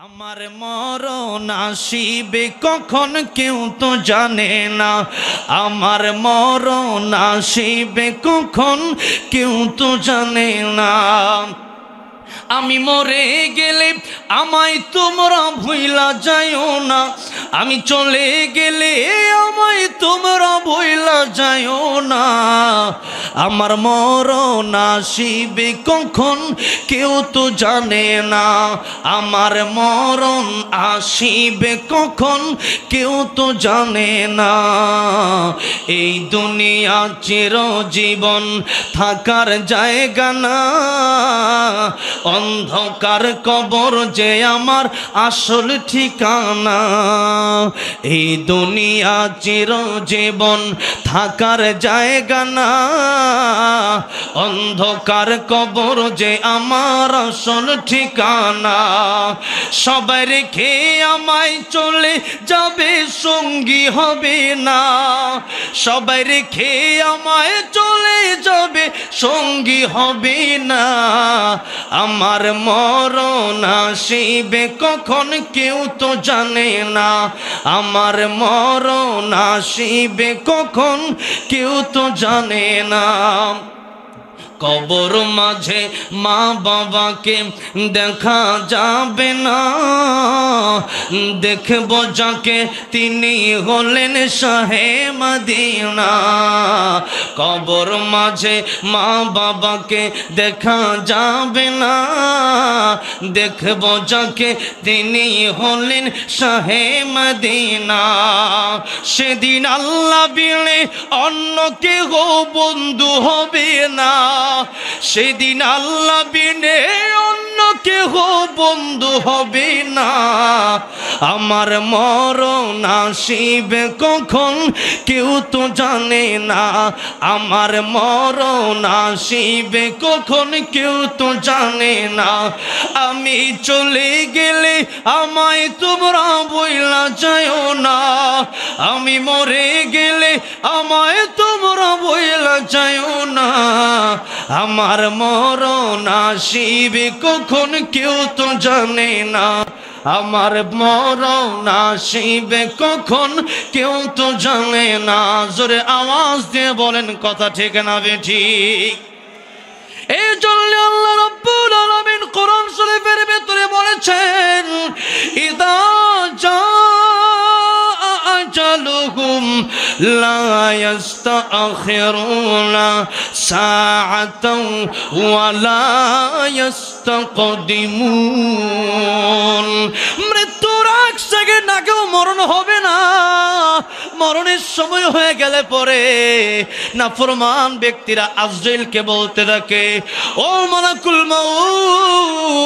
আমার মরণ আসিবে কখন কেউ তো জানে না। আমার মরণ আসিবে কখন কেউ তো জানে না। আমি মরে গেলে আমায় তোমরা ভুইলা যাইও না। আমি চলে গেলে আমায় তোমরা ভুইলা যাইও না। আমার মরণ আসিবে কখন কেউ তো জানে না। আমার মরণ আসিবে কখন কেউ তো জানে না। এই দুনিয়া চিরজীবন থাকার জায়গা না। অন্ধকার কবর যে আমার আসল ঠিকানা। এই দুনিয়া চিরজীবন থাকার জায়গা না। অন্ধকার কবর যে আমার আসল ঠিকানা। সবাই রেখে আমায় চলে যাবে সঙ্গী হবে না। সবাই রেখে আমায় চলে যাবে সঙ্গী হবে না। আমার মরণ আসিবে কখন কেউ তো জানে না। আমার মরণ আসিবে কখন কেউ তো জানে না। কবর মাঝে মা বাবাকে দেখা যাবে না। দেখব যাকে তিনি হলেন শাহে মদিনা। কবর মাঝে মা বাবাকে দেখা যাবে না। দেখব যাকে তিনি হলেন শাহে মদিনা। সেদিন আল্লাহ বিনে অন্য কেহ বন্ধু হবে না। সেদিন আল্লাহ বিনে অন্য কেহ বন্ধু হবে না। আমার মরণ আসিবে কখন কেউ তো জানে না। আমার মরণ আসিবে কখন কেউ তো জানে না। আমি চলে গেলে আমায় তোমরা বইলা যাইও না। আমি মরে গেলে আমায় তোমরা বইলা যাইও না। আমার মরণ আসিবে কখন কেউ তো জানে না। আমার মরণ আসিবে কখন কেউ তো জানে না। জোরে আওয়াজ দিয়ে বলেন কথা ঠিক না বেঠিক? এই জন্য আল্লাহ রাব্বুল আলামিন কোরআন শরীফের ভিতরে বলেছেন, ইদা জাআ আজালুহুম লা ইস্তাখিরুনা সাআতাও ওয়া লা ইস্তাকদিমুন। মৃত্যুর এক সেকেন্ড আগেও মরণ হবে না। মরণের সময় হয়ে গেলে পরে নাফরমান ব্যক্তিরা আজরাইলকে বলতে থাকে, ও মালাকুল মাউত,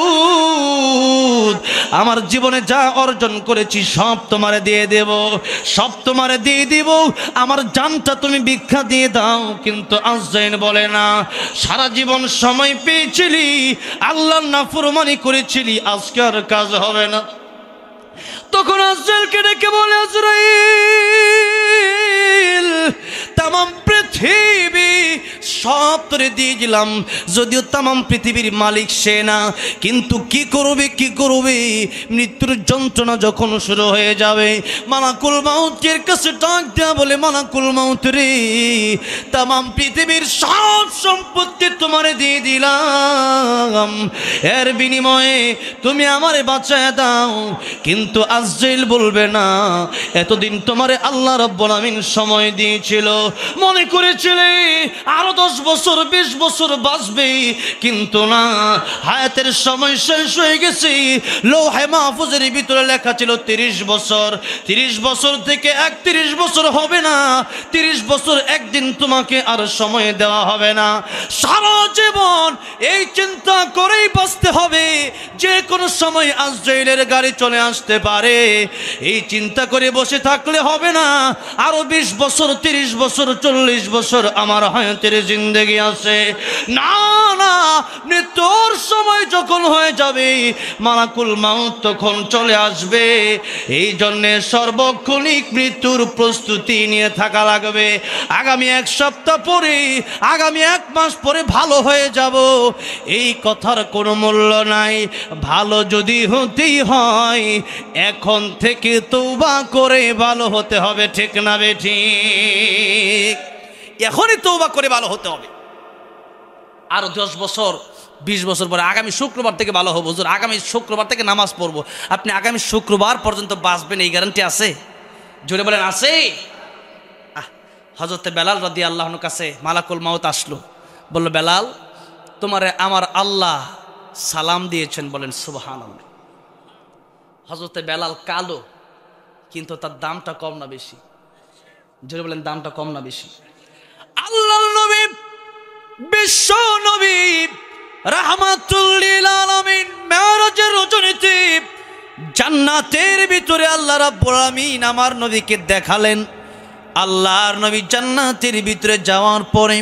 আমার জীবনে যা অর্জন করেছি সব তোমারে দিয়ে দেব, সব তোমারে দিয়ে দিব, আমার জানটা তুমি ভিক্ষা দিয়ে দাও। কিন্তু আজরাইল বলে না, সারা জীবন সময় পেয়েছিলি, আল্লাহর নাফরমানি করেছিলি, আজকে আর কাজ হবে না। তখন আজরাইলকে ডেকে বলে, আজরাইল, তামাম পৃথিবী সব তোরে দিয়ে দিলাম, যদিও তামাম পৃথিবীর মালিক সে না, কিন্তু কি করবে কি করবে, মৃত্যুর যন্ত্রণা যখন শুরু হয়ে যাবে, মালাকুল মাউতের কাছে ডাক দেয়া বলে, মালাকুল মাউত রে, তামাম পৃথিবীর সব সম্পত্তি তোমারে দিয়ে দিলাম, এর বিনিময়ে তুমি আমারে বাঁচায় দাও। কিন্তু আজরাইল বলবে না, এতদিন তোমারে আল্লাহ রাব্বুল আমিন সময় দিয়েছিল, মনে করেছিলে আরো 10 বছর 20 বছর বাঁচবে, কিন্তু না, হায়াতের সময় শেষ হয়ে গেছে। লৌহে মাহফুজের ভিতরে লেখা ছিল 30 বছর। 30 বছর থেকে 31 বছর হবে না, 30 বছর একদিন তোমাকে আর সময় দেওয়া হবে না। সারা জীবন এই চিন্তা করেই বাঁচতে হবে, যে কোনো সময় আজরাইলের গাড়ি চলে আসতে পারে। এই চিন্তা করে বসে থাকলে হবে না। আরো 20 বছর 30 বছর 40 40 বছর আমার হায়াতের জিন্দেগি আছে। না না, মৃত্যুর সময় যখন হয়ে যাবে মালাকুল মাউত তখন চলে আসবে। এই জন্যে সর্বক্ষণিক মৃত্যুর প্রস্তুতি নিয়ে থাকা লাগবে। আগামী 1 সপ্তাহ পরে, আগামী 1 মাস পরে ভালো হয়ে যাব, এই কথার কোনো মূল্য নাই। ভালো যদি হতেই হয় এখন থেকে তওবা করে ভালো হতে হবে, ঠিক না বেঠিক? এখনই তওবা করে ভালো হতে হবে। আরো 10 বছর 20 বছর পরে আগামী শুক্রবার থেকে ভালো হবো, হুজুর আগামী শুক্রবার থেকে নামাজ পড়বো। আপনি আগামী শুক্রবার পর্যন্ত বাঁচবেন এই গ্যারান্টি আছে? জোরে বলেন আছে? হযরতে বেলাল রাদিয়াল্লাহু আনহুর কাছে মালাকুল মাউত আসলো, বলল, বেলাল তোমারে আমার আল্লাহ সালাম দিয়েছেন, বলেন সুবহানাল্লাহ। হযরতে বেলাল কালো, কিন্তু তার দামটা কম না বেশি? জোরে বলেন দামটা কম না বেশি? আল্লাহর নবী, বিশ্ব নবী, রাহমাতুল লিল আলামিন, মেরাজের রজনীতে জান্নাতের ভিতরে আল্লাহ রাব্বুল আলামিন আমার নবীকে দেখালেন। আল্লাহর নবী জান্নাতের ভিতরে যাওয়ার পরে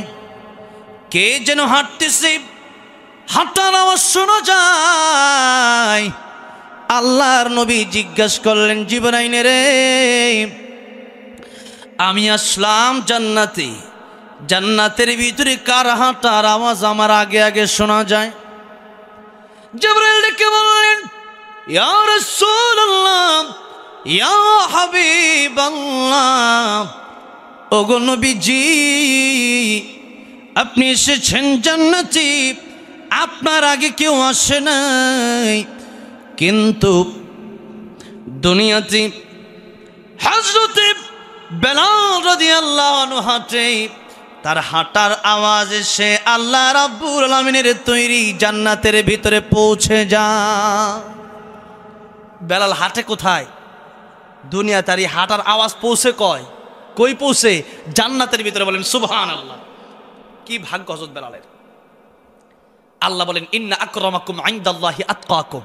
কে যেন হাঁটতেছে, হাঁটার আওয়াজ শোনা যায়। আল্লাহর নবী জিজ্ঞাসা করলেন, জিবরাইল রে, আমি আসলাম জান্নাতে, জান্নাতের ভিতরে কার হাঁটার আওয়াজ আমার আগে আগে শোনা যায়? জিবরাইল ডেকে বললেন, ইয়া রাসূলুল্লাহ, ইয়া হাবিবাল্লাহ, ওগো নবীজি আপনি এসেছেন জান্নাতে, আপনার আগে কেউ আসে নাই। কিন্তু দুনিয়াতে হযরতে বেলাল রাদিয়াল্লাহু আনহু হাঁটে, তার হাঁটার আওয়াজ এসে আল্লাহ রাব্বুল আলামিনের তৈরি জান্নাতের ভিতরে পৌঁছে যায়। বেলাল হাঁটে কোথায়? দুনিয়া তার এই হাঁটার আওয়াজ পৌঁছে কই পৌঁছে? জান্নাতের ভিতরে, বলেন সুবহানাল্লাহ। কি ভাগ্য হযরত বেলালের। আল্লাহ বলেন, ইন্না আকরামাকুম ইনদাল্লাহি আতকাকুম।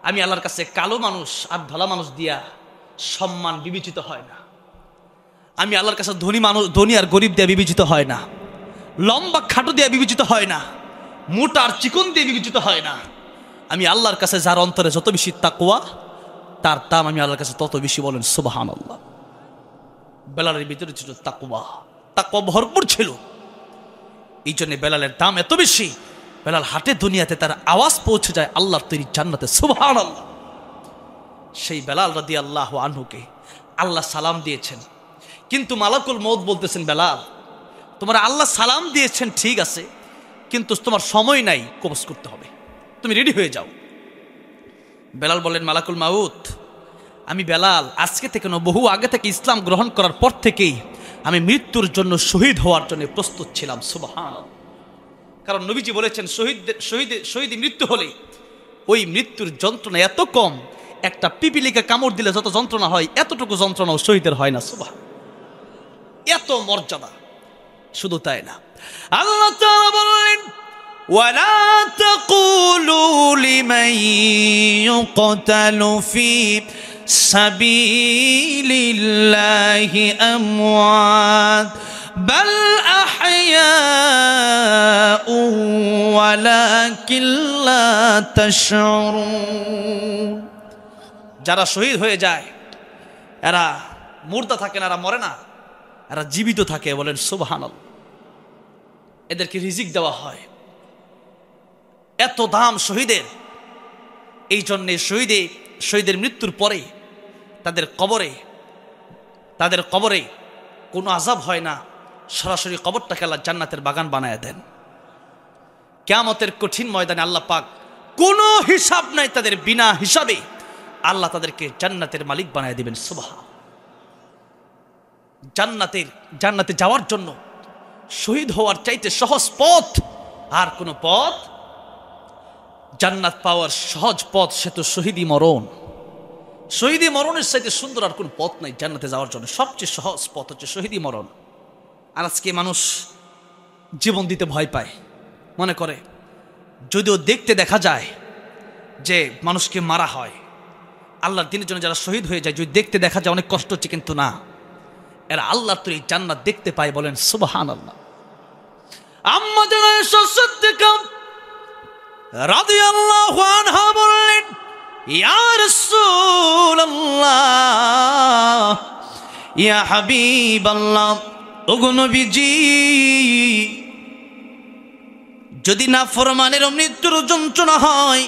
আমি আল্লাহর কাছে কালো মানুষ আর ধলা মানুষ দিয়া সম্মান বিবেচিত হয় না। আমি আল্লাহর কাছে ধনী মানুষ, ধনী আর গরিব দিয়ে বিবেচিত হয় না। লম্বা খাটো দিয়ে বিবেচিত হয় না। মোটা আর চিকন দিয়ে বিবেচিত হয় না। আমি আল্লাহর কাছে যার অন্তরে যত বেশি তাকওয়া, তার দাম আমি আল্লাহর কাছে তত বেশি, বলেন সুবহানাল্লাহ। বেলালের ভিতরে ছিল তাকওয়া, তাকওয়া ভরপুর ছিল। এই জন্য বেলালের দাম এত বেশি। বেলাল হাটে দুনিয়াতে, তার আওয়াজ পৌঁছে যায় আল্লাহর তৈরি জান্নাতে, সুবহানাল্লাহ। সেই বেলাল রাদিয়াল্লাহু আনহুকে আল্লাহ সালাম দিয়েছেন, কিন্তু মালাকুল মউত বলতেছেন, বেলাল তোমার আল্লাহ সালাম দিয়েছেন ঠিক আছে, কিন্তু তোমার সময় নাই, কবজ করতে হবে, তুমি রেডি হয়ে যাও। বেলাল বলেন, মালাকুল মাউত আমি বেলাল আজকে থেকে না, বহু আগে থেকে ইসলাম গ্রহণ করার পর থেকেই আমি মৃত্যুর জন্য শহীদ হওয়ার জন্য প্রস্তুত ছিলাম, সুবহানাল্লাহ। কারণ নবীজি বলেছেন, শহীদ মৃত্যু হলে ওই মৃত্যুর যন্ত্রণা এত কম, একটা পিপিলিকা কামড় দিলে যত যন্ত্রণা হয় এতটুকু যন্ত্রণাও শহীদের হয় না, সুবহানাল্লাহ। এত মর্যাদা। শুধু তাই না, আল্লাহ তাআলা বলেন, ওয়ালা তাকুলু লিমান ইউকতালু ফি সাবিলিল্লাহি আমওয়াত বাল আহইয়াউ ওয়ালাকিন লা তাশউরুন। যারা শহীদ হয়ে যায় এরা মুর্দা থাকে না, এরা মরে না, এরা জীবিত থাকে, বলেন সুবহানাল্লাহ। এদেরকে রিজিক দেওয়া হয়। এত দাম শহীদের। এই জন্যে শহীদের মৃত্যুর পরে তাদের কবরে কোনো আযাব হয় না, সরাসরি কবরটাকে আল্লাহ জান্নাতের বাগান বানায় দেন। কিয়ামতের কঠিন ময়দানে আল্লাহ পাক কোনো হিসাব নাই, তাদের বিনা হিসাবে আল্লাহ তাদেরকে জান্নাতের মালিক বানায় দিবেন, সুবহান। জান্নাতে যাওয়ার জন্য শহীদ হওয়ার চাইতে সহজ পথ আর কোনো পথ, জান্নাত পাওয়ার সহজ পথ সে তো শহীদি মরণ। শহীদি মরণের চাইতে সুন্দর আর কোন পথ নাই জান্নাতে যাওয়ার জন্য। সবচেয়ে সহজ পথ হচ্ছে শহীদি মরণ। আর আজকে মানুষ জীবন দিতে ভয় পায়, মনে করে যদিও দেখতে দেখা যায় যে মানুষকে মারা হয়, আল্লাহর দিনের জন্য যারা শহীদ হয়ে যায় যদি দেখতে দেখা যায় অনেক কষ্ট হচ্ছে, কিন্তু না, এরা আল্লাহর তৈরি জান্নাত দেখতে পায়, বলেন সুবহানাল্লাহ। আম্মা জানা আয়েশা সিদ্দিকা রাদিয়াল্লাহু আনহা বললেন, ইয়া রাসূলুল্লাহ, ইয়া হাবিবাল্লাহ, ওগো নবীজি, যদি নাফরমানের মৃত্যুর যন্ত্রণা হয়,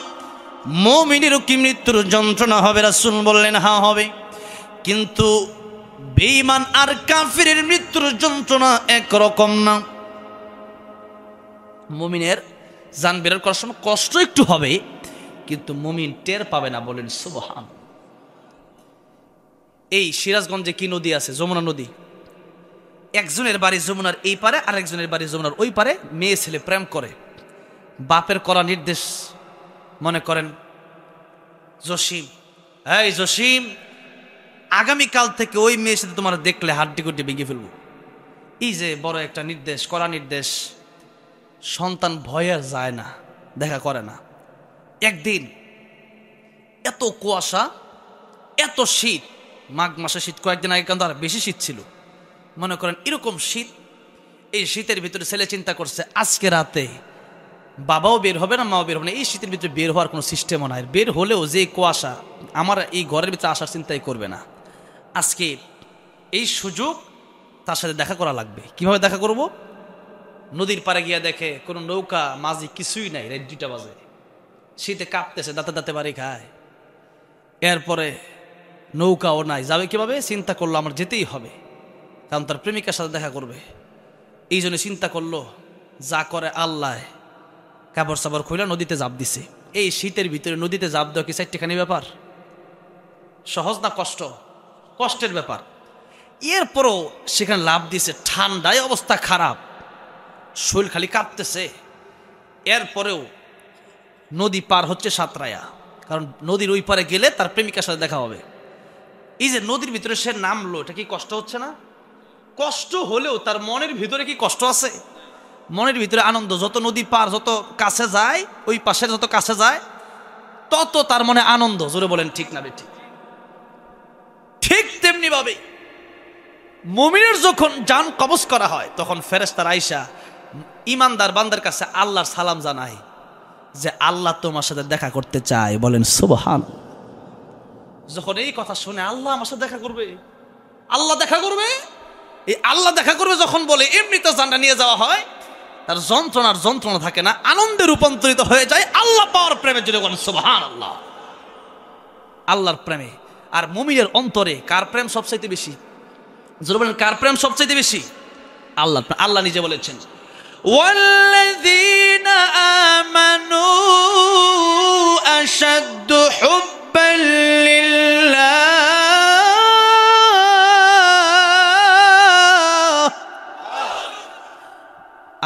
মুমিনেরও কি মৃত্যুর যন্ত্রণা হবে? রাসূল বললেন, হ্যাঁ হবে, কিন্তু বেঈমান আর কাফিরের মৃত্যুর যন্ত্রণা একরকম না। মুমিনের জান বের করার সময় কষ্ট একটু হবে, কিন্তু মুমিন টের পাবে না, বলেন সুবহান। এই সিরাজগঞ্জে কি নদী আছে? যমুনা নদী। একজনের বাড়ি যমুনার এই পারে, আর একজনের বাড়ি যমুনার ওই পারে। মেয়ে ছেলে প্রেম করে, বাপের করা নির্দেশ, মনে করেন জসিম, এই জসিম, আগামীকাল থেকে ওই মেয়ের সাথে তোমার দেখলে হাড্ডি গুড্ডি ভেঙে ফেলবো। এই যে বড় একটা নির্দেশ, করা নির্দেশ, সন্তান ভয়ের যায় না, দেখা করে না। একদিন এত কুয়াশা, এত শীত, মাঘ মাসে শীত, কয়েকদিন আগে কিন্তু আর বেশি শীত ছিল, মনে করেন এরকম শীত। এই শীতের ভিতরে ছেলে চিন্তা করছে আজকে রাতে বাবাও বের হবে না, মাও বের হবে না, এই শীতের ভিতরে বের হওয়ার কোনো সিস্টেমও নাই, বের হলেও যে কুয়াশা, আমার এই ঘরের ভিতরে আসার চিন্তাই করবে না। আজকে এই সুযোগ, তার সাথে দেখা করা লাগবে। কিভাবে দেখা করব? নদীর পাড়ে গিয়া দেখে কোনো নৌকা মাঝি কিছুই নাই, রাত 2টা বাজে, শীতে কাঁপতেছে, দাঁতে দাঁতে বাড়ি খায়। এরপরে নৌকাও নাই, যাবে কিভাবে? চিন্তা করলো আমার যেতেই হবে, কারণ তার প্রেমিকার সাথে দেখা করবে। এই জন্য চিন্তা করলো, যা করে আল্লাহ, কাপড় সাপড় খুলে নদীতে জাপ দিছে। এই শীতের ভিতরে নদীতে জাপ দেওয়া কি চারটিখানি ব্যাপার? সহজ না কষ্ট? কষ্টের ব্যাপার। এরপরও সেখানে লাভ দিছে, ঠান্ডায় অবস্থা খারাপ, শরীর খালি কাঁপতেছে। এরপরেও নদী পার হচ্ছে সাঁতরায়া, কারণ নদীর ওই পারে গেলে তার প্রেমিকার সাথে দেখা হবে। এই যে নদীর ভিতরে সে নামলো, এটা কি কষ্ট হচ্ছে না? কষ্ট হলেও তার মনের ভিতরে কি কষ্ট আছে? মনের ভিতরে আনন্দ। যত নদী পার, যত কাছে যায়, ওই পাশে যত কাছে যায়, তত তার মনে আনন্দ। জোরে বলেন ঠিক না বেঠিক? ঠিক তেমনি ভাবে মুমিনের যখন জান কবজ করা হয়, তখন ফেরেশতারা আইসা ইমানদার বান্দার কাছে আল্লাহর সালাম জানায় যে আল্লাহ তোমার সাথে দেখা করতে চায়, বলেন সুবহান। যখন এই কথা শুনে আল্লাহ আমার সাথে দেখা করবে, আল্লাহ দেখা করবে, এই আল্লাহ দেখা করবে যখন বলে, এমনিতে জানটা নিয়ে যাওয়া হয়, তার যন্ত্রণা থাকে না, আনন্দে রূপান্তরিত হয়ে যায় আল্লাহ পাওয়ার প্রেমের জন্য, বলেন সুবহানাল্লাহ। আল্লাহর প্রেমে। আর মুমিনের অন্তরে কার প্রেম সবচাইতে বেশি? জোরে বলেন, কার প্রেম সবচাইতে বেশি? আল্লাহ। আল্লাহ নিজে বলেছেন, ওয়াল্লাযীনা আমানু আশাদ্দু হুব্বান লিল্লাহ।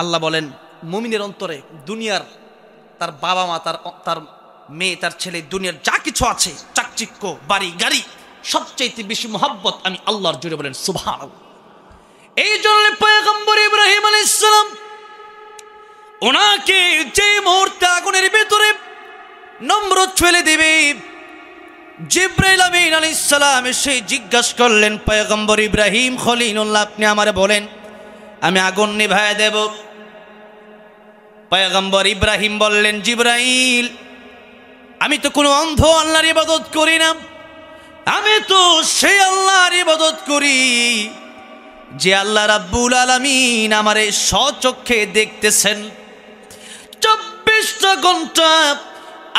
আল্লাহ বলেন, মুমিনের অন্তরে দুনিয়ার, তার বাবা মা, তার মেয়ে, তার ছেলে, দুনিয়ার যা কিছু আছে, চাকচিক্য, বাড়ি গাড়ি, সবচাইতে বেশি মোহাব্বত আমি আল্লাহর। জুড়ে বলেন সুবহানাল্লাহ। এই জন্য পয়গম্বর ইব্রাহিম আলাইহিস সালাম, ওনাকে যে মুহূর্তে আগুনের ভিতরে নমরুদ ফেলে দিবে, জিবরাইল আমিন আলাইহিস সালাম এসে জিজ্ঞাসা করলেন, পয়গম্বর ইব্রাহিম খলিলুল্লাহ, আপনি আমারে বলেন, আমি আগুন নিভায়া দেব। পয়গম্বর ইব্রাহিম বললেন, জিবরাইল, আমি তো কোনো অন্ধ আল্লাহর ইবাদত করি না, আমি তো সেই আল্লাহর ইবাদত করি যে আল্লাহ রাব্বুল আলামিন আমারে স্বচক্ষে দেখতেছেন। 24টা ঘন্টা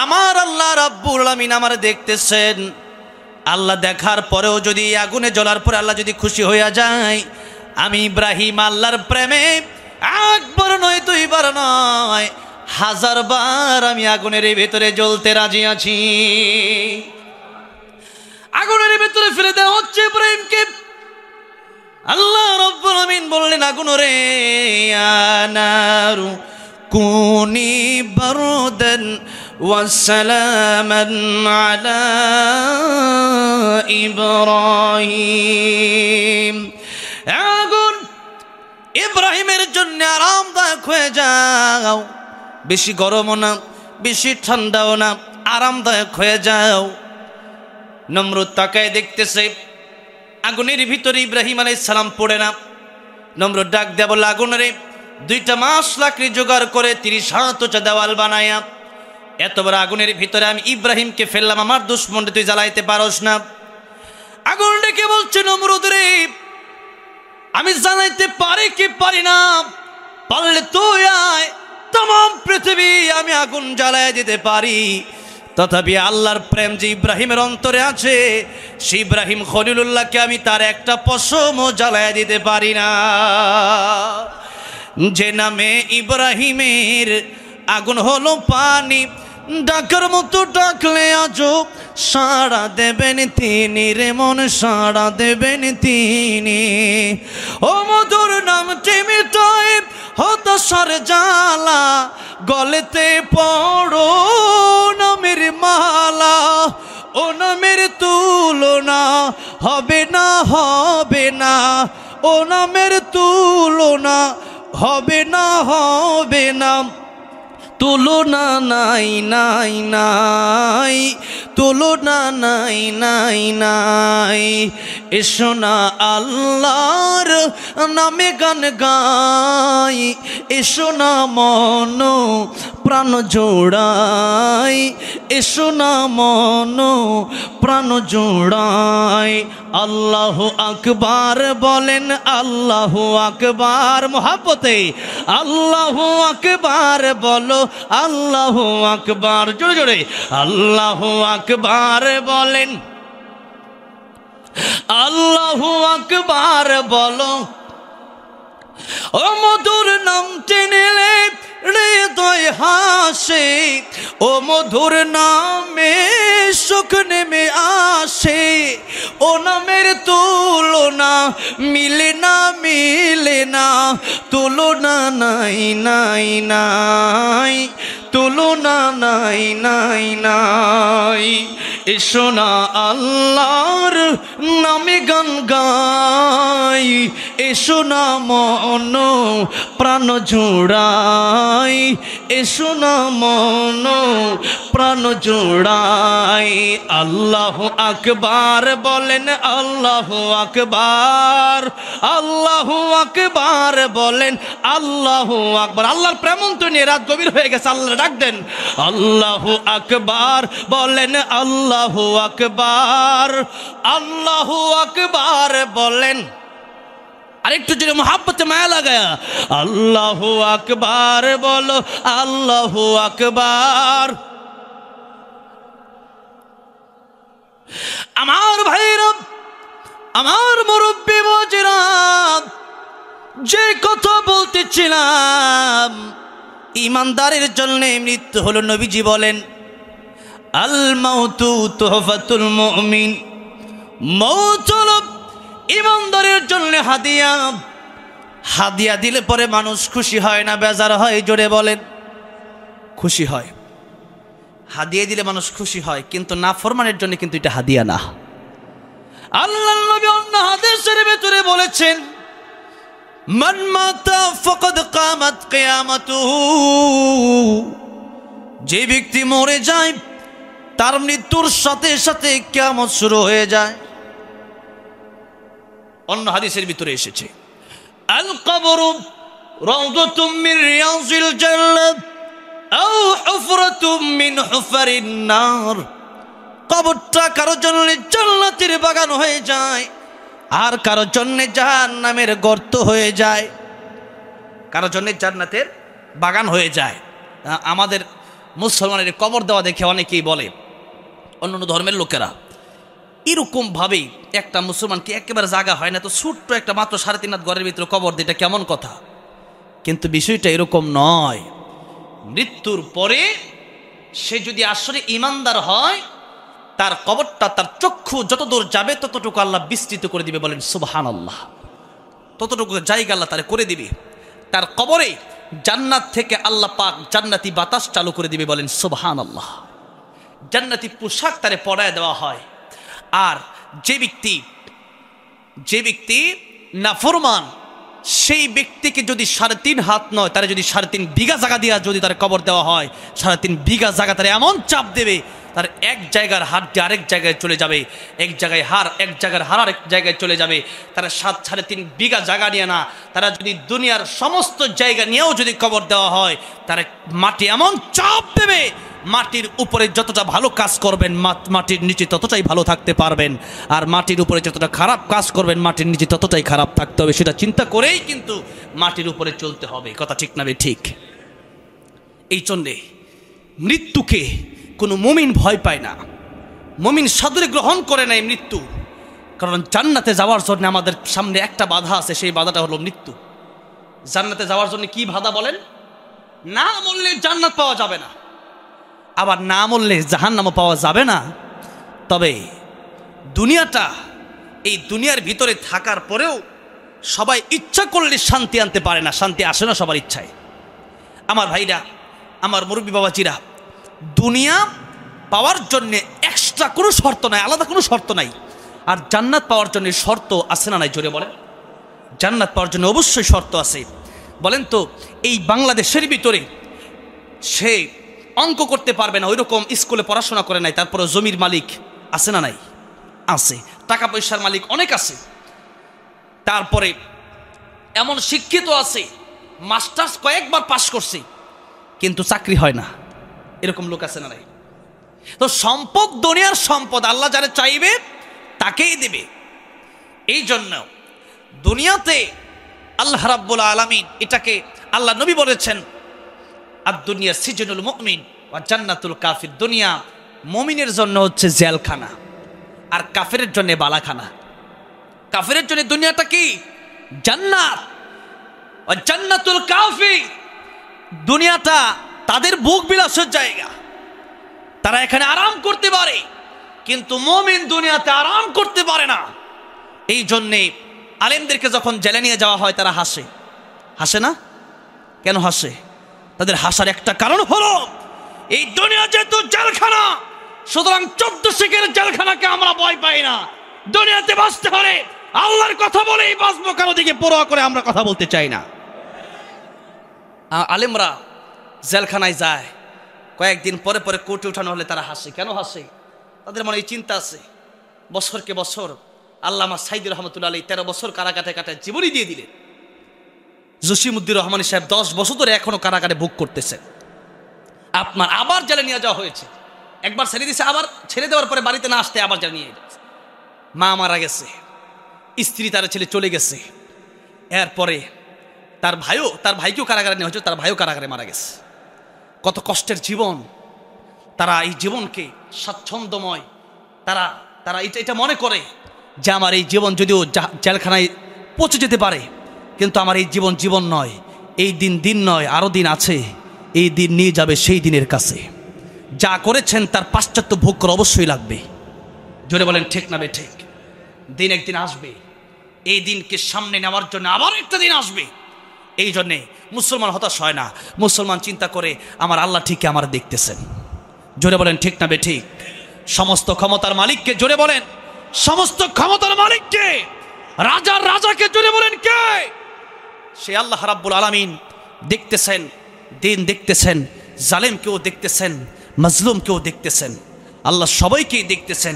আমার আল্লাহ রাব্বুল আলামিন আমারে দেখতেছেন। আল্লাহ দেখার পরেও যদি আগুনে জ্বলার পরে আল্লাহ যদি খুশি হইয়া যায়, আমি ইব্রাহিম আল্লাহর প্রেমে একবার নয়, 2বার নয়, 1000 বার আমি আগুনের ভিতরে জ্বলতে রাজি আছি। আগুনের ভিতরে ফেলে দেওয়া হচ্ছে ইব্রাহিমকে। আল্লাহ রাব্বুল আমিন বললেন, আগুন রে, আনারু কুনি বারদান ওয়া সালামান আলা ইব্রাহিম। আগুন ইব্রাহিমের জন্য আরামদায়ক হয়ে যাও, বেশি গরমও না, বেশি ঠান্ডাও না, আরামদায়ক হয়ে যাও। নমরুদ তাকায় দেখতেছে, আগুনের ভিতরে ইব্রাহিম আলাইহিস সালাম পড়ে না। নমরুদ ডাক দেয়া বলল, আগুন রে, 2টা মাস লাকড়ি জোগাড় করে 30 হাত উঁচা দেওয়াল বানায়া এত বড় আগুনের ভিতরে আমি ইব্রাহিমকে ফেললাম, আমার দুশ্মনকে তুই জ্বালাইতে পারস না। আগুন ডেকে বলছে, নমরুদ রে, আমি জ্বালাইতে পারি কি পারি না, পারলে তুই আয়, तमाम পৃথিবী আমি আগুন জ্বালায় দিতে পারি। তথাপি আল্লাহর প্রেম যে ইব্রাহিমের অন্তরে আছে, সেই ইব্রাহিম খলিলুল্লাহকে আমি তার একটা পশমও জ্বালায় দিতে পারি না। যে নামে ইব্রাহিমের আগুন হলো পানি, ডাকার মতো ডাকলে আজও সাড়া দেবেন তিনি রে মন, সাড়া দেবেন তিনি। ও মধুর নামটি মিটায় হতাশার জ্বালা, গলেতে পড়ো নামের মালা। ও নামের তুলনা হবে না, হবে না, ও নামের তুলনা হবে না, হবে না। তুলনা নাই নাই নাই, তুলনা নাই নাই নাই। এসো না আল্লাহর নামে গান গাই, এসো না মন প্রাণ জোড়াই, এসো না মন প্রাণ জোড়াই। আল্লাহু আকবার বলেন, আল্লাহু আকবার, মোহাব্বতে আল্লাহু আকবার বলো, আল্লাহু আকবার, জোরে জোরে আল্লাহু আকবার বলেন, আল্লাহু আকবার বলো। ও মধুর নামটি নিলে হৃদয় হাসে, ও মধুর নামে সুখ নেমে আসে। ও নামের তুলনা মিলে না, মিলে না, তুলনা নাই নাই নাই, তুলনা নাই নাই নাই। এসো না আল্লাহর নামে গান গাই, এসো না মন প্রাণ জোড়াই, এসো না মন প্রাণ জোড়াই। আল্লাহু আকবার বলেন, আল্লাহু আকবার, আল্লাহু আকবার বলেন, আল্লাহু আকবার। আল্লাহর প্রেমন্ত নিয়ে রাত গভীর হয়ে গেছে, আল্লাহ ডাক দেন, আল্লাহু আকবার বলেন, আল্লাহু আকবার, আল্লাহু আকবার বলেন। আরেকটু জোরে মোহাব্বতে মায়া লাগায়া আল্লাহু আকবার বলো, আল্লাহু আকবার। আমার ভাইরা, আমার মুরব্বী বাজিরা, যে কথা বলতেছিলাম, ইমানদারের জন্য মৃত্যু হলো। নবীজি বলেন, আল মাউতু তুহফাতুল মুমিন, মৌত হলো ইমানদারের জন্য হাদিয়া। হাদিয়া দিলে পরে মানুষ খুশি হয় না বেজার হয়? জোরে বলেন। খুশি হয়, হাদিয়া দিলে মানুষ খুশি হয়, কিন্তু নাফরমানের জন্য কিন্তু এটা হাদিয়া না। আল্লাহর নবী অন্য হাদিসের ভিতরে বলেছেন, মান মাতা ফাকাদ কামাত কিয়ামাতুহু, যে ব্যক্তি মরে যায় তার মৃত্যুর সাথে সাথে কিয়ামত শুরু হয়ে যায়। অন্য হাদিসের ভিতরে এসেছে, আল কবরু রাউদাতুম মিন রিয়াজিল জান্নাহ আও হুফরাতুম মিন হুফারিন নার। কবরটা কারো জন্য জান্নাতের বাগান হয়ে যায়, আর কারো জন্য জাহান্নামের গর্ত হয়ে যায়। কারো জন্য জান্নাতের বাগান হয়ে যায়। আমাদের মুসলমানের কবর দেওয়া দেখে অনেকেই বলে, অন্য ধর্মের লোকেরা, এরকম ভাবেই একটা মুসলমানকে একেবারে জায়গা হয় না, তো ছোট্ট একটা মাত্র 3.5 হাত ঘরের ভিতরে কবর দিটা কেমন কথা? কিন্তু বিষয়টা এরকম নয়। মৃত্যুর পরে সে যদি আসলে ইমানদার হয়, তার কবরটা, তার চক্ষু যতদূর যাবে ততটুকু আল্লাহ বিস্তৃত করে দিবে, বলেন সুবহানাল্লাহ। ততটুকু জায়গা আল্লাহ তারে করে দিবে। তার কবরে জান্নাত থেকে আল্লাহ পাক জান্নাতি বাতাস চালু করে দিবে, বলেন সুবহানাল্লাহ। জান্নাতি পোশাক তারে পরায় দেওয়া হয়। আর যে ব্যক্তি নাফরমান, সেই ব্যক্তিকে যদি 3.5 হাত নয়, তারা যদি 3.5 বিঘা জায়গা দিয়া যদি তার কবর দেওয়া হয়, 3.5 বিঘা জায়গা তারা এমন চাপ দেবে তার এক জায়গার হাড়টি আরেক জায়গায় চলে যাবে, এক জায়গায় হাড় এক জায়গার হাড় আরেক জায়গায় চলে যাবে। তারা 7.5 বিঘা জায়গা নিয়ে না, তারা যদি দুনিয়ার সমস্ত জায়গা নিয়েও যদি কবর দেওয়া হয়, তারা মাটি এমন চাপ দেবে, মাটির উপরে যতটা ভালো কাজ করবেন মাটির নিচে ততটাই ভালো থাকতে পারবেন, আর মাটির উপরে যতটা খারাপ কাজ করবেন মাটির নিচে ততটাই খারাপ থাকতে হবে। সেটা চিন্তা করেই কিন্তু মাটির উপরে চলতে হবে। কথা ঠিক না ঠিক? এই জন্যে মৃত্যুকে কোনো মুমিন ভয় পায় না, মুমিন সাদরে গ্রহণ করে নাই মৃত্যু। কারণ জান্নাতে যাওয়ার জন্য আমাদের সামনে একটা বাধা আছে, সেই বাধাটা হলো মৃত্যু। জান্নাতে যাওয়ার জন্য কি বাধা বলেন? না মরলে জান্নাত পাওয়া যাবে না, আবার না মরলে জাহান্নামও পাওয়া যাবে না। তবে দুনিয়াটা, এই দুনিয়ার ভিতরে থাকার পরেও সবাই ইচ্ছা করলে শান্তি আনতে পারে না, শান্তি আসে না সবার ইচ্ছায়। আমার ভাইরা, আমার মুরব্বী বাবাজিরা, দুনিয়া পাওয়ার জন্যে এক্সট্রা কোনো শর্ত নাই, আলাদা কোনো শর্ত নাই। আর জান্নাত পাওয়ার জন্য শর্ত আছে না নাই? জোরে বলেন। জান্নাত পাওয়ার জন্য অবশ্যই শর্ত আছে। বলেন তো, এই বাংলাদেশের ভিতরে সে অঙ্ক করতে পারবে না, ওইরকম স্কুলে পড়াশোনা করে নাই, তারপরে জমির মালিক আছে না নাই? আছে। টাকা পয়সার মালিক অনেক আছে। তারপরে এমন শিক্ষিত আছে, মাস্টার্স কয়েকবার পাশ করছে, কিন্তু চাকরি হয় না, এরকম লোক আছে না নাই? তো সম্পদ, দুনিয়ার সম্পদ আল্লাহ যারা চাইবে তাকেই দেবে। এই জন্য দুনিয়াতে আল্লাহ রাব্বুল আলামিন, এটাকে আল্লাহ নবী বলেছেন, আর দুনিয়া সিজনুল মুমিন ওয়া জান্নাতুল কাফির। দুনিয়া মুমিনের জন্য হচ্ছে জেলখানা, আর কাফেরের জন্য বালাখানা। কাফেরের জন্য দুনিয়াটা কি? জান্নাত। ওয়া জান্নাতুল কাফির, দুনিয়াটা তাদের ভোগ বিলাসের জায়গা, তারা এখানে আরাম করতে পারে, কিন্তু মুমিন দুনিয়াতে আরাম করতে পারে না। এই জন্যে আলেমদেরকে যখন জেলে নিয়ে যাওয়া হয় তারা হাসে, হাসে না? কেন হাসে? তাদের হাসার একটা কারণ হলো, এই দুনিয়া যেহেতু জেলখানা, সুতরাং 14 শিখের জেলখানাকে আমরা ভয় পাই না। দুনিয়াতে বাঁচতে হলে আল্লাহর কথা বলেই বাঁচবো, কারো দিকে পরোয়া করে আমরা কথা বলতে চাই না। আলেমরা জেলখানায় যায়, কয়েকদিন পরে পরে কোর্টে উঠানো হলে তারা হাসে। কেন হাসে? তাদের মনে এই চিন্তা আছে, বছরকে বছর আল্লামা সাইদুর রহমতুল্লাহ আলী 13 বছর কারাগারে কাটায় জীবনই দিয়ে দিলেন। জসিমউদ্দিন রহমানী সাহেব 10 বছর ধরে এখনো কারাগারে ভোগ করতেছেন। আপনার আবার জেলে নিয়ে যাওয়া হয়েছে, একবার ছেড়ে দিয়েছে, আবার ছেড়ে দেওয়ার পরে বাড়িতে না আসতে আবার জেলে নিয়ে গেছে। মা মারা গেছে, স্ত্রী তার ছেলে চলে গেছে, এরপরে তার ভাইকেও কারাগারে নেওয়া হয়েছে, তার ভাইও কারাগারে মারা গেছে। কত কষ্টের জীবন। তারা এই জীবনকে স্বাচ্ছন্দ্যময়, তারা এটা মনে করে যে আমার এই জীবন যদিও জেলখানায় পৌঁছে যেতে পারে, কিন্তু আমার এই জীবন জীবন নয়, এই দিন নয়, আরও দিন আছে, এই দিন নিয়ে যাবে সেই দিনের কাছে। যা করেছেন তার পাশ্চাত্য ভোগ করা অবশ্যই লাগবে। জোরে বলেন ঠিক না ঠিক? দিন একদিন আসবে, এই দিনকে সামনে নেওয়ার জন্য আবার একটা দিন আসবে। এই জন্যে মুসলমান হতাশ হয় না, মুসলমান চিন্তা করে আমার আল্লাহ ঠিকই আমার দেখতেছেন। জোরে বলেন ঠিক না ঠিক? সমস্ত ক্ষমতার মালিককে জোরে বলেন, সমস্ত ক্ষমতার মালিককে, রাজার রাজাকে জোরে বলেন কে? সে আল্লাহ রাব্বুল আলামিন দেখতেছেন, দিন দেখতেছেন, জালেমকেও দেখতেছেন, মাজলুমকেও দেখতেছেন, আল্লাহ সবাইকেই দেখতেছেন।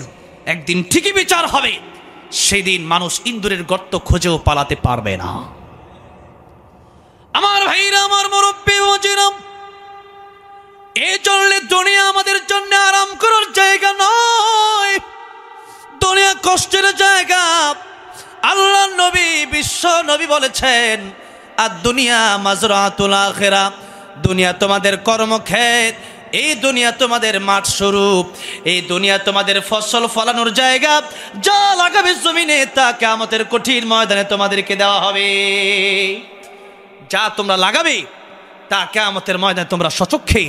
একদিন ঠিকই বিচার হবে, সেদিন মানুষ ইন্দুরের গর্ত খুঁজেও পালাতে পারবে না। আমার ভাইরা, আমার মুরব্বী বাবাজিরা, এই জন্য দুনিয়া আমাদের জন্য আরাম করার জায়গা নয়, দুনিয়া কষ্টের জায়গা। আল্লাহ নবী, বিশ্ব নবী বলেছেন, আর দুনিয়া মাজরাতুল আখিরা, দুনিয়া তোমাদের কর্মক্ষেত, এই দুনিয়া তোমাদের মাঠ স্বরূপ, এই দুনিয়া তোমাদের ফসল ফলানোর জায়গা। যা লাগাবে জমিনে তা কিয়ামতের কঠিন ময়দানে তোমাদেরকে দেওয়া হবে। যা তোমরা লাগাবে তা কিয়ামতের ময়দানে তোমরা সচক্ষে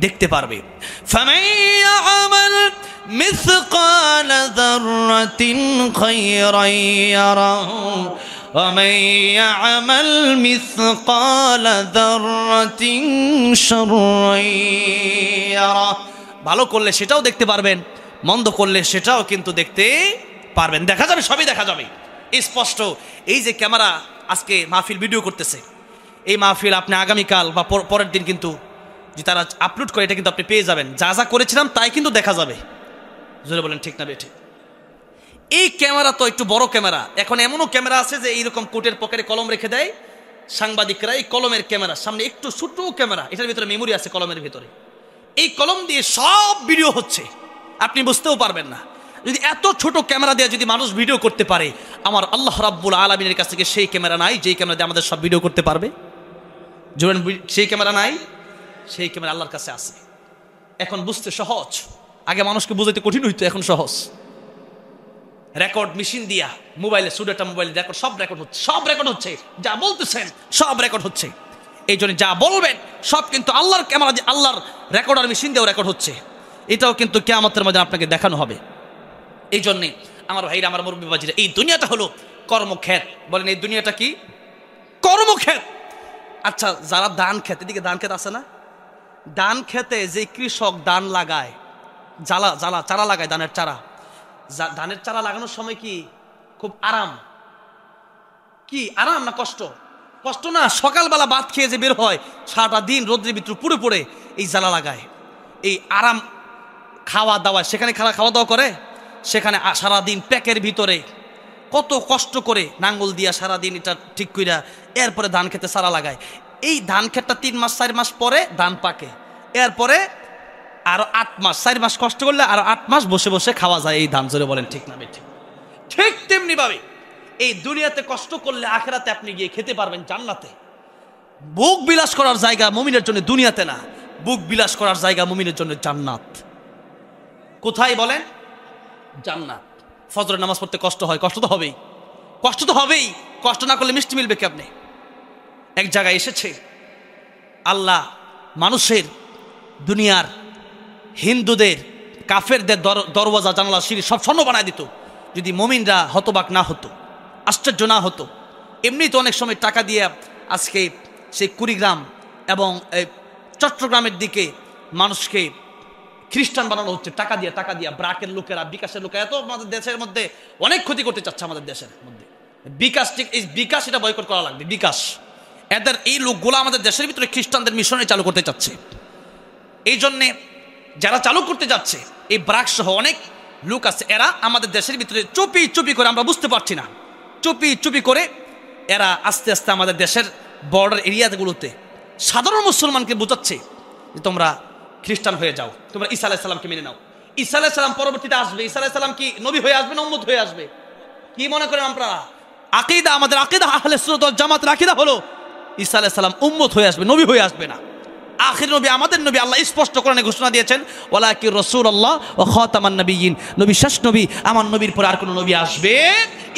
দেখতে পারবে। ফামান ইয়া'মাল মিসকাল যাররাতিন খায়রান ইয়ারাহু ওয়া মান ইয়া'মাল মিসকাল যাররাতিন শাররান ইয়ারাহু। ভালো করলে সেটাও দেখতে পারবেন, মন্দ করলে সেটাও কিন্তু দেখতে পারবেন। দেখা যাবে, সবই দেখা যাবে স্পষ্ট। এই যে ক্যামেরা আজকে মাহফিল ভিডিও করতেছে, এই মাহফিল আপনি আগামীকাল বা পরের দিন কিন্তু যে তারা আপলোড করে, এটা কিন্তু আপনি পেয়ে যাবেন। যা যা করেছিলাম তাই কিন্তু দেখা যাবে। জোরে বলেন ঠিক না বেঠিক? এই ক্যামেরা তো একটু বড় ক্যামেরা। এখন এমনও ক্যামেরা আছে যে এইরকম কোটের পকেটে কলম রেখে দেয় সাংবাদিকরা, এই কলমের ক্যামেরা সামনে একটু ছোট ক্যামেরা, এটার ভিতরে মেমোরি আছে কলমের ভিতরে, এই কলম দিয়ে সব ভিডিও হচ্ছে, আপনি বুঝতেও পারবেন না। যদি এত ছোট ক্যামেরা দিয়ে যদি মানুষ ভিডিও করতে পারে, আমার আল্লাহ রাব্বুল আলামিনের কাছ থেকে সেই ক্যামেরা নাই যেই ক্যামেরা দিয়ে আমাদের সব ভিডিও করতে পারবে? সেই ক্যামেরা নাই, সেই ক্যামেরা আল্লাহর কাছে আছে। এখন বুঝতে সহজ, আগে মানুষকে বুঝাইতে কঠিন হইতো, এখন সহজ। রেকর্ড মেশিন দিয়া মোবাইলে, সুডেটা মোবাইলে রেকর্ড, সব রেকর্ড হচ্ছে, সব রেকর্ড হচ্ছে, যা বলতেছেন সব রেকর্ড হচ্ছে। এই জন্য যা বলবেন সব কিন্তু আল্লাহর ক্যামেরা দিয়ে, আল্লাহর রেকর্ডার মেশিন দিয়েও রেকর্ড হচ্ছে। এটাও কিন্তু কিয়ামতের মধ্যে আপনাকে দেখানো হবে। এই জন্যে আমার ভাইরা, আমার মুরব্বী বাজিরা, এই দুনিয়াটা হলো কর্মক্ষেত। বলেন এই দুনিয়াটা কি? কর্মক্ষেত। আচ্ছা, যারা ধান ক্ষেত, এদিকে ধান ক্ষেত আছে না? ধান খেতে যে কৃষক ধান লাগায়, চারা লাগায়, ধানের চারা, ধানের চারা লাগানোর সময় কি খুব আরাম? কি আরাম না কষ্ট? কষ্ট না। সকালবেলা ভাত খেয়ে যে বের হয়, সারাটা দিন রোদ্রের ভিতরে পুড়ে পুড়ে এই জ্বালা লাগায়, এই আরাম খাওয়া দাওয়া, সেখানে খাওয়া দাওয়া করে, সেখানে সারাদিন প্যাকের ভিতরে কত কষ্ট করে নাঙ্গল দিয়া সারাদিন এটা ঠিক কইরা এরপরে ধান খেতে চারা লাগায়। এই ধান খেতটা 3 মাস 4 মাস পরে ধান পাকে, এরপরে আরো 8 মাস 4 মাস কষ্ট করলে আরো 8 মাস বসে বসে খাওয়া যায় এই ধান। জোরে বলেন ঠিক না বেঠিক? ঠিক তেমনি ভাবে এই দুনিয়াতে কষ্ট করলে আখিরাতে আপনি গিয়ে খেতে পারবেন জান্নাতে। বুক বিলাস করার জায়গা মুমিনের জন্য দুনিয়াতে না, বুক বিলাস করার জায়গা মুমিনের জন্য জান্নাত। কোথায় বলেন? জান্নাত। ফজরের নামাজ পড়তে কষ্ট হয়, কষ্ট তো হবেই, কষ্ট তো হবেই। কষ্ট না করলে মিষ্টি মিলবে কেমনে? এক জায়গায় এসেছে আল্লাহ মানুষের, দুনিয়ার হিন্দুদের, কাফেরদের দরওয়াজা জানালা সিঁড়ি সব স্বর্ণ বানায় দিত যদি মুমিনরা হতবাক না হতো, আশ্চর্য না হতো। এমনি তো অনেক সময় টাকা দিয়ে আজকে সেই কুড়িগ্রাম এবং চট্টগ্রামের দিকে মানুষকে খ্রিস্টান বানানো হচ্ছে টাকা দিয়ে ব্রাকের লোকেরা, বিকাশের লোকেরা, এত আমাদের দেশের মধ্যে অনেক ক্ষতি করতে চাচ্ছে আমাদের দেশের মধ্যে। বিকাশ, ঠিক এই বিকাশ, এটা বয়কট করা লাগবে। বিকাশ, এদের এই লোকগুলো আমাদের দেশের ভিতরে খ্রিস্টানদের মিশনে চালু করতে চাচ্ছে। এই জন্যে যারা চালু করতে যাচ্ছে, এই ব্রাক সহ অনেক লোক আছে, এরা আমাদের দেশের ভিতরে চুপি চুপি করে, আমরা বুঝতে পারছি না, চুপি চুপি করে এরা আস্তে আস্তে আমাদের দেশের বর্ডার এরিয়াগুলোতে সাধারণ মুসলমানকে বোঝাচ্ছে যে তোমরা খ্রিস্টান হয়ে যাও, তোমরা ঈসা আলাইহিস সালামকে মেনে নাও। ঈসা আলাইহিস সালাম পরবর্তীতে আসবে। ঈসা আলাইহিস সালাম কি নবী হয়ে আসবে না উম্মত হয়ে আসবে? কি মনে করেন আপনারা? আকীদা, আমাদের আকীদা আহলে সুন্নাত ওয়াল জামাতের আকীদা হলো ঈসা আলাইহিস সালাম উম্মত হয়ে আসবে, নবী হয়ে আসবে না। আখির নবী, আমাদের নবী, আল্লাহ স্পষ্ট কোরআনে ঘোষণা দিয়েছেন, ওয়ালাকির রাসূলুল্লাহ ওয়া খাতামান নাবিয়্যিন, নবী শেষ নবী, আমার নবীর পরে আর কোন নবী আসবে,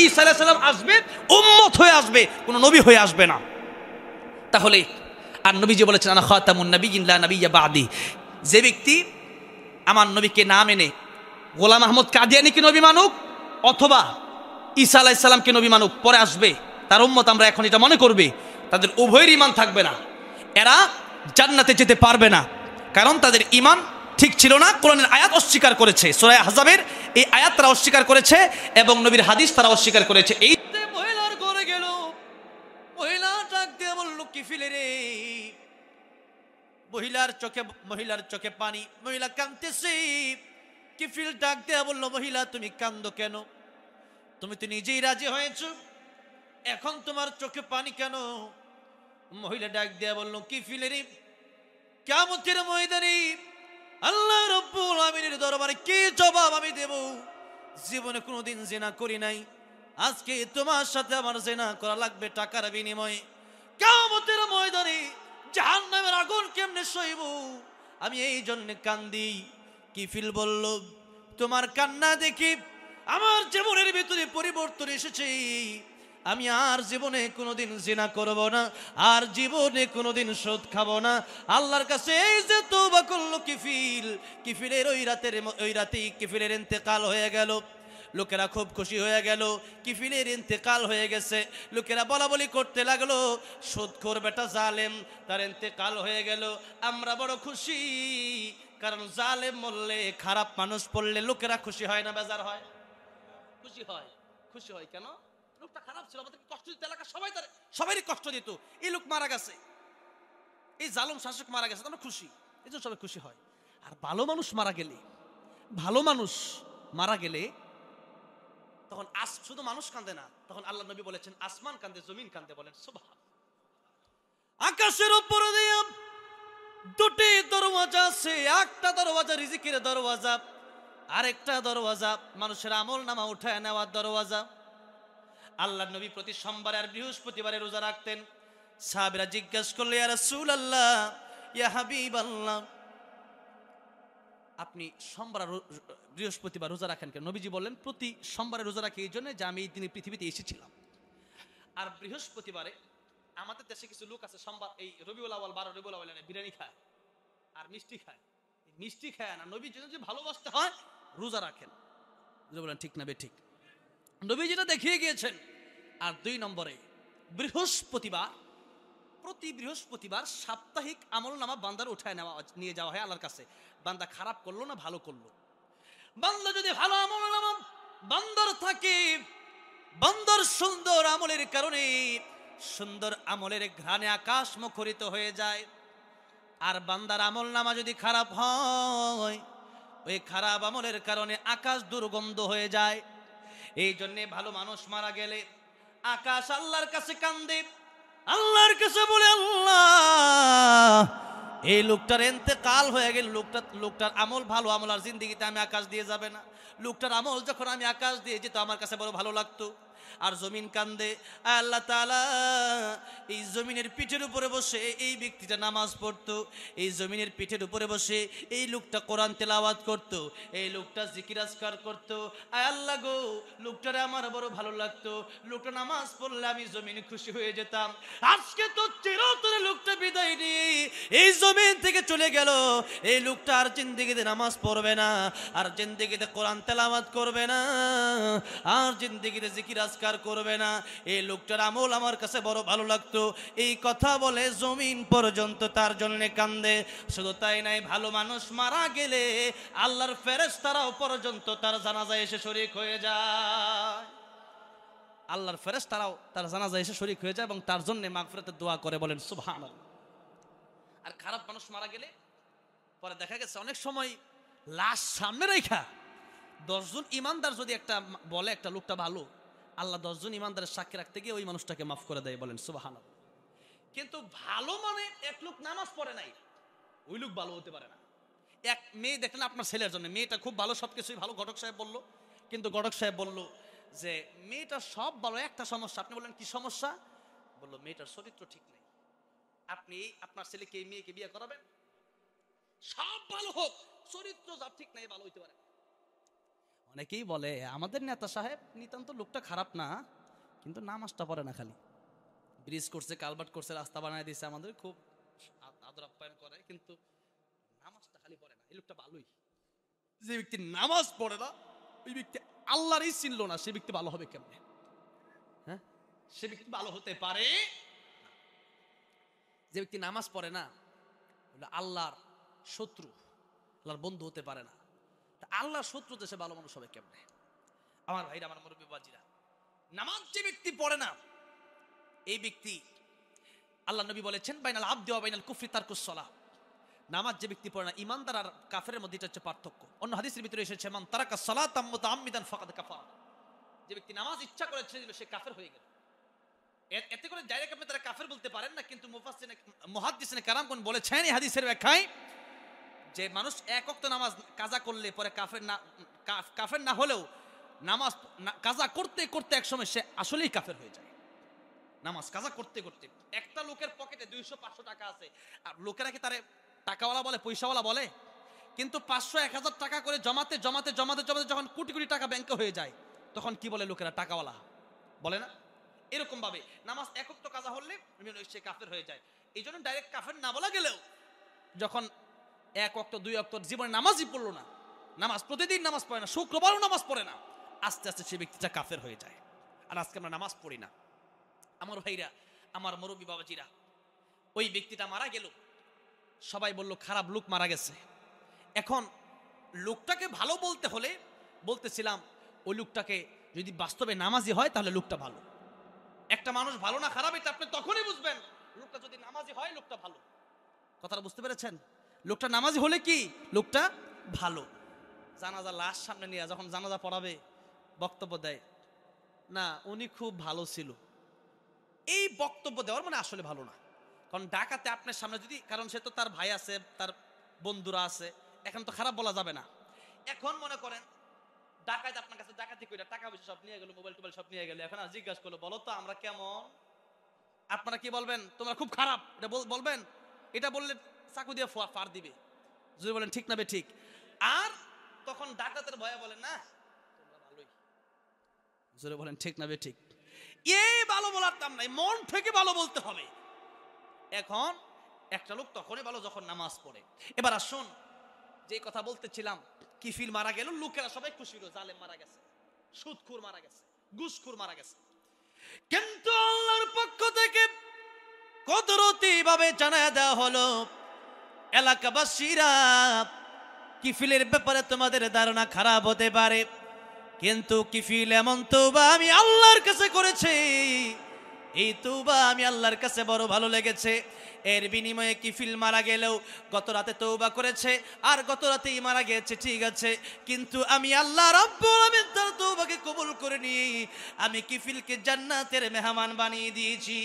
ঈসা আলাইহিস সালাম আসবে, উম্মত হয়ে আসবে, কোন নবী হয়ে আসবে না। তাহলে আর নবী যে বলেছেন আনা খাতামুন নাবিয়্যিন লা নাবিয়্যা বাদি, যে ব্যক্তি আমার নবীকে না মেনে গোলাম আহমদ কাদিয়ানীকে নবী মানুক অথবা ঈসা আলাইহিস সালামকে নবী মানুক, পরে আসবে তার উম্মত, আমরা এখন এটা মনে করবে, তাদের উভয়ের ঈমান থাকবে না, এরা জান্নাতে যেতে পারবে না, কারণ তাদের ঈমান ঠিক ছিল না। কোরআনের আয়াত অস্বীকার করেছে, সূরা আহজাবের এই আয়াত তারা অস্বীকার করেছে এবং নবীর হাদিস তারা অস্বীকার করেছে। এই মহিলার ঘরে গেল, মহিলা ডাক দিয়ে বলল, কি ফিলে রে? মহিলার চোখে পানি, মহিলা কাঁদতেছে। কি ফিল ডাক দিয়ে বলল, মহিলা তুমি কাঁদো কেন? তুমি তো নিজেই রাজি হয়েছো, এখন তোমার চোখে পানি কেন? মহিলা ডাক দিয়া বলল, কি ফিলেরি? কিয়ামতের ময়দানে আল্লাহ রাব্বুল আমিনের দরবারে কি জবাব আমি দেব? জীবনে কোনোদিন জিনা করি নাই, আজকে তোমার সাথে আমার জিনা করা লাগবে টাকার বিনিময়ে। কিয়ামতের ময়দানে জাহান্নামের আগুন কেমনে সইব? আমি এই জন্য কান্দি। কি ফিল বলল, তোমার কান্না দেখি আমার জীবনের ভিতরে পরিবর্তন এসেছে। আমি আর জীবনে কোনোদিন জিনা করব না, আর জীবনে কোনোদিন সুদ খাবো না। আল্লাহর কাছে এই যে তওবা করলো কিফিলের ওই রাতেই কিফিলের ইন্তেকাল হয়ে গেল। লোকেরা খুব খুশি হয়ে গেল, কিফিলের ইন্তেকাল হয়ে গেছে। লোকেরা বলাবলি করতে লাগলো, সুদখোর বেটা জালেম, তার ইন্তেকাল হয়ে গেল। আমরা বড় খুশি, কারণ জালেম মরলে, খারাপ মানুষ পড়লে লোকেরা খুশি হয় না, বেজার হয়? খুশি হয়। খুশি হয় কেন? লোকটা খারাপ ছিল, আমাদেরকে কষ্ট দিত, এলাকা সবারই কষ্ট দিত। এই লোক মারা গেছে, এই জালেম শাসক মারা গেছে, আমরা খুশি, এই জন্য সবাই খুশি হয়। আর ভালো মানুষ মারা গেলে, ভালো মানুষ মারা গেলে তখন শুধু মানুষ কাঁদে না, তখন আল্লাহ নবী বলেছেন আসমান কাঁদে, জমিন কাঁদে। বলেন সুবহান। আকাশের উপরে দিয়ে দুটি দরওয়াজা আছে, একটা দরওয়াজা রিজিকের দরওয়াজা, আরেকটা দরওয়াজা মানুষের আমল নামা উঠায় নেওয়ার দরওয়াজা। আল্লাহ নবী প্রতি সোমবার আর বৃহস্পতিবারে রোজা রাখতেন। সাহাবীরা জিজ্ঞাসা করলে, ইয়া রাসূলুল্লাহ, ইয়া হাবিবাল্লাহ, আপনি সোমবার বৃহস্পতিবার রোজা রাখেন কেন? নবীজি বললেন, প্রতি সোমবারে রোজা রাখি এই জন্য যে আমি এই দিনে পৃথিবীতে এসেছিলাম। আর বৃহস্পতিবারে আমাদের দেশে কিছু লোক আছে, সোমবার এই রবিউল আউয়াল 12 রবিউল আউয়ালে বিরিয়ানি খায় আর মিষ্টি খায়। মিষ্টি খায় না, নবী যদি ভালোবাসতে হয় রোজা রাখেন। বলেন ঠিক না বেঠিক? নবী যেটা দেখিয়ে গিয়েছেন। আর 2 নম্বরে বৃহস্পতিবার, প্রতি বৃহস্পতিবার সাপ্তাহিক আমল নামা বান্দার উঠায় নিয়ে যাওয়া হয় আল্লাহর কাছে। বান্দা খারাপ করলো না ভালো করলো, বান্দা যদি ভালো আমল নামা বান্দার থাকে, বান্দার সুন্দর আমলের কারণে সুন্দর আমলের ঘ্রাণে আকাশ মুখরিত হয়ে যায়। আর বান্দার আমল নামা যদি খারাপ হয়, ওই খারাপ আমলের কারণে আকাশ দুর্গন্ধ হয়ে যায়। এই জন্যে ভালো মানুষ মারা গেলে আকাশ আল্লাহর কাছে কান্দে, আল্লাহর কাছে বলে, আল্লাহ এই লোকটার ইন্তেকাল হয়ে গেল, লোকটার আমল ভালো আমল আর জিন্দেগিতে আমি আকাশ দিয়ে যাবে না। লোকটার আমল যখন আমি আকাশ দিয়ে যেত আমার কাছে বড় ভালো লাগতো। আর জমিন কান্দে, আল্লাহ তাআলা এই জমিনের পিঠের উপরে বসে এই ব্যক্তিটা নামাজ পড়তো, এই জমিনের পিঠের উপরে বসে এই লোকটা কোরআন তেলাওয়াত করতো, এই লোকটা জিকির আজকার করতো। আল্লাহ গো, লোকটারে আমার বড় ভালো লাগতো, লোকটা নামাজ পড়লে আমি জমিনে খুশি হয়ে যেতাম। আজকে তো চিরতরে লোকটা বিদায় নিয়ে এই জমিন থেকে চলে গেল, এই লোকটা আর জিন্দেগিতে নামাজ পড়বে না, আর জিন্দেগিতে কোরআন তেলাওয়াত করবে না, আর জিন্দেগিতে জিকির আজকার করবে না। এই লোকটার আমল আমার কাছে বড় ভালো লাগতো। এই কথা বলে জমিন পর্যন্ত তার জন্য কান্দে। শুধু তাই নাই, ভালো মানুষ মারা গেলে আল্লাহর ফেরেশতারাও পর্যন্ত তার জানাজায় এসে শরীক হয়ে যায়। আল্লাহর ফেরেশতারাও তার জানাজায় এসে শরীক হয়ে যায় এবং তার জন্য মাগফিরাতের দোয়া করে। বলেন সুবহানাল্লাহ। আর খারাপ মানুষ মারা গেলে পরে দেখা গেছে অনেক সময় লাশ সামনে রেখা 10 জন ইমানদার যদি একটা বলে একটা লোকটা ভালো, আল্লাহ 10 জন ইমানদারের সাক্ষী রাখতে গিয়ে ওই মানুষটাকে মাফ করে দেয়। বলেন সুবহানাল্লাহ। কিন্তু ভালো মানে এক লোক নামাজ পড়ে নাই, ওই লোক ভালো হতে পারে না। এক মেয়ে দেখলেন আপনার ছেলের জন্য, মেয়েটা খুব ভালো, সবকিছুই ভালো, ঘটক সাহেব বলল, কিন্তু ঘটক সাহেব বলল যে মেয়েটা সব ভালো, একটা সমস্যা। আপনি বললেন কি সমস্যা? বলল মেয়েটার চরিত্র ঠিক নেই। আপনি আপনার ছেলেকে এই মেয়েকে বিয়ে করাবেন, সব ভালো হোক, চরিত্র যার ঠিক নাই ভালো হইতে পারে। অনেকেই বলে আমাদের নেতা সাহেব নিতান্ত লোকটা খারাপ না, কিন্তু নামাজটা পড়ে না, খালি ব্রিজ করছে, কালভার্ট করছে, রাস্তা বানায় দিয়েছে, আমাদের খুব আদর আপ্যায়ন করে, কিন্তু নামাজটা খালি পড়ে না। এই লোকটা ভালোই। যে ব্যক্তি নামাজ পড়ে না, ওই ব্যক্তি আল্লাহরই চিনল না, সে ব্যক্তি ভালো হবে কেমনে? হ্যাঁ, সে ব্যক্তি ভালো হতে পারে। যে ব্যক্তি নামাজ পড়ে না আল্লাহর শত্রু, আল্লাহর বন্ধু হতে পারে না। আল্লাহর শত্রু দেশে ভালো মানুষ হবে কেমনে? আমার ভাইরা, আমার মুরব্বী বাজিরা, নামাজ যে ব্যক্তি পড়ে না, এই ব্যক্তি, আল্লাহ নবী বলেছেন বাইনাল আবদি ওয়া বাইনাল কুফরি তারকুস সালাহ। নামাজ যে ব্যক্তি পড়ে না, ইমানদার আর কাফেরের মধ্যে এটা হচ্ছে পার্থক্য। অন্য হাদিসের ভিতরে এসেছে মান তারাকা সালাতাম মুতাআম্মিদান ফাকাদ কাফার। যে ব্যক্তি নামাজ ইচ্ছা করে ছেড়ে দিল, সে কাফের হয়ে গেল। এতে করে ডাইরেক্ট আপনি তারা কাফের বলতে পারেন না, কিন্তু মুহাদ্দিসিনে কারামগণ বলেছেন এই হাদিসের ব্যাখ্যায় যে মানুষ এক ওয়াক্ত নামাজ কাজা করলে পরে কাফের না হলেও নামাজ কাজা করতে করতে এক সময় সে আসলেই কাফের হয়ে যায়। নামাজ কাজা করতে করতে একটা লোকের পকেটে 200-500 টাকা আছে, আর লোকেরা কি তারে টাকাওয়ালা বলে, পয়সাওয়ালা বলে? কিন্তু 500-1000 টাকা করে জমাতে জমাতে জমাতে জমাতে যখন কোটি কোটি টাকা ব্যাংকে হয়ে যায়, তখন কি বলে লোকেরা? টাকাওয়ালা বলে না? এরকম ভাবে নামাজ এক ওয়াক্ত কাজা হলে সে কাফের হয়ে যায়। এই জন্য ডাইরেক্ট কাফের না বলা গেলেও যখন 1 ওয়াক্ত 2 ওয়াক্ত জীবনে নামাজই পড়লো না, নামাজ প্রতিদিন নামাজ পড়ে না, শুক্রবারও নামাজ পড়ে না, আস্তে আস্তে সে ব্যক্তিটা কাফের হয়ে যায়। আর আজকে আমরা নামাজ পড়ি না। আমার ভাইরা, আমার মুরব্বী বাবাজিরা, ওই ব্যক্তিটা মারা গেল, সবাই বলল খারাপ লোক মারা গেছে। এখন লোকটাকে ভালো বলতে হলে বলতেছিলাম ওই লোকটাকে যদি বাস্তবে নামাজি হয় তাহলে লোকটা ভালো। একটা মানুষ ভালো না খারাপ এটা আপনি তখনই বুঝবেন, লোকটা যদি নামাজি হয় লোকটা ভালো। কথাটা বুঝতে পেরেছেন? লোকটা নামাজি হলে কি লোকটা ভালো। জানাজা লাশ সামনে নিয়ে যখন জানাজা পড়াবে বক্তব্য দেয়, না উনি খুব ভালো ছিল। এই বক্তব্য দেওয়ার মানে আসলে ভালো না। কারণ ডাকাতে আপনার সামনে যদি, কারণ সে তো তার ভাই আছে, তার বন্ধুরা আছে, এখন তো খারাপ বলা যাবে না। এখন মনে করেন ডাকাত আপনার কাছে ডাকাতি করে টাকা পয়সা সব নিয়ে গেল, মোবাইল টোবাইল সব নিয়ে গেল, এখন আর জিজ্ঞাসা করলো বলো তো আমরা কেমন, আপনারা কি বলবেন? তোমরা খুব খারাপ, এটা বলবেন? এটা বললে চাকু দিয়ে ফার দিবে। যদি বলেন ঠিক না বে ঠিক। আর তখন ডাকাতের ভয়ে বলেন না তোমরা ভালোই, জোরে বলেন ঠিক না বে ঠিক। এই ভালো বলার দাম নাই, মন থেকে ভালো বলতে হবে। এখন একটা লোক তখনই ভালো যখন নামাজ পড়ে। এবার আসুন, যে কথা বলতেছিলাম, কিফিল মারা গেল, লোকেরা সবাই খুশি হলো, জালেম মারা গেছে, সুদখোর মারা গেছে, ঘুষখোর মারা গেছে। কিন্তু আল্লাহর পক্ষ থেকে কুদরতি ভাবে জানায় দেওয়া হলো, এলাকাবাসীরা কিফিলের ব্যাপারে তোমাদের ধারণা খারাপ হতে পারে, কিন্তু কিফিল এমন তওবা আমি আল্লাহর কাছে করেছি, এই তওবা আমি আল্লাহর কাছে বড় ভালো লেগেছে। এর বিনিময়ে কিফিল মারা গেলেও গত রাতে তওবা করেছে, আর গত রাতেই মারা গেছে, ঠিক আছে, কিন্তু আমি আল্লাহ রাব্বুল আলামিন তার তওবাকে কবুল করে নিয়ে আমি কিফিলকে জান্নাতের মেহমান বানিয়ে দিয়েছি।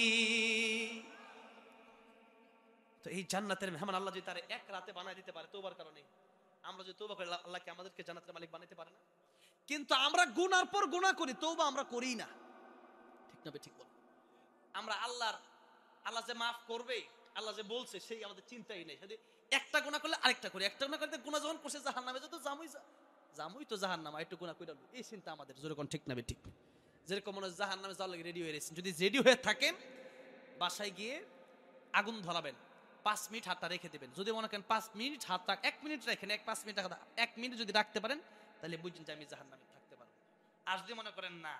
তো এই জান্নাতের মেহমান আল্লাহ যদি তার এক রাতে বানিয়ে দিতে পারে তওবার কারণে, আমরা যদি তওবা করি আল্লাহকে আমাদেরকে জান্নাতের মালিক বানাতে পারে না? কিন্তু আমরা গুনার পর গুনাহ করি, তওবা আমরা করি না। ঠিক না? ঠিক বল। আমরা আল্লাহ যে মাফ করবে, আল্লাহ যে বলছে, সেই আমাদের চিন্তাই নেই। যদি একটা গুনাহ করলে আরেকটা করি, একটা গুনাহ করতে গুনাহ যখন করছে জাহান্নামে যত জামুই তো জাহান্নাম, একটু গুনাহ কইরা এই চিন্তা আমাদের। যেরকম ঠিক না ঠিক, যেরকম মনে হয় জাহান্নামে যাওয়ার লাগে রেডি হয়ে রয়েছেন, যদি রেডি হয়ে থাকেন বাসায় গিয়ে আগুন ধরাবেন, 5 মিনিট হাতটা রেখে দেবেন। যদি মনে করেন 5 মিনিট হাতটা 1 মিনিট রাখেন, 5 মিনিট 1 মিনিট যদি রাখতে পারেন তাহলে বুঝছেন যে আমি জাহান্নামে থাকতে পারবো। আর যদি মনে করেন না,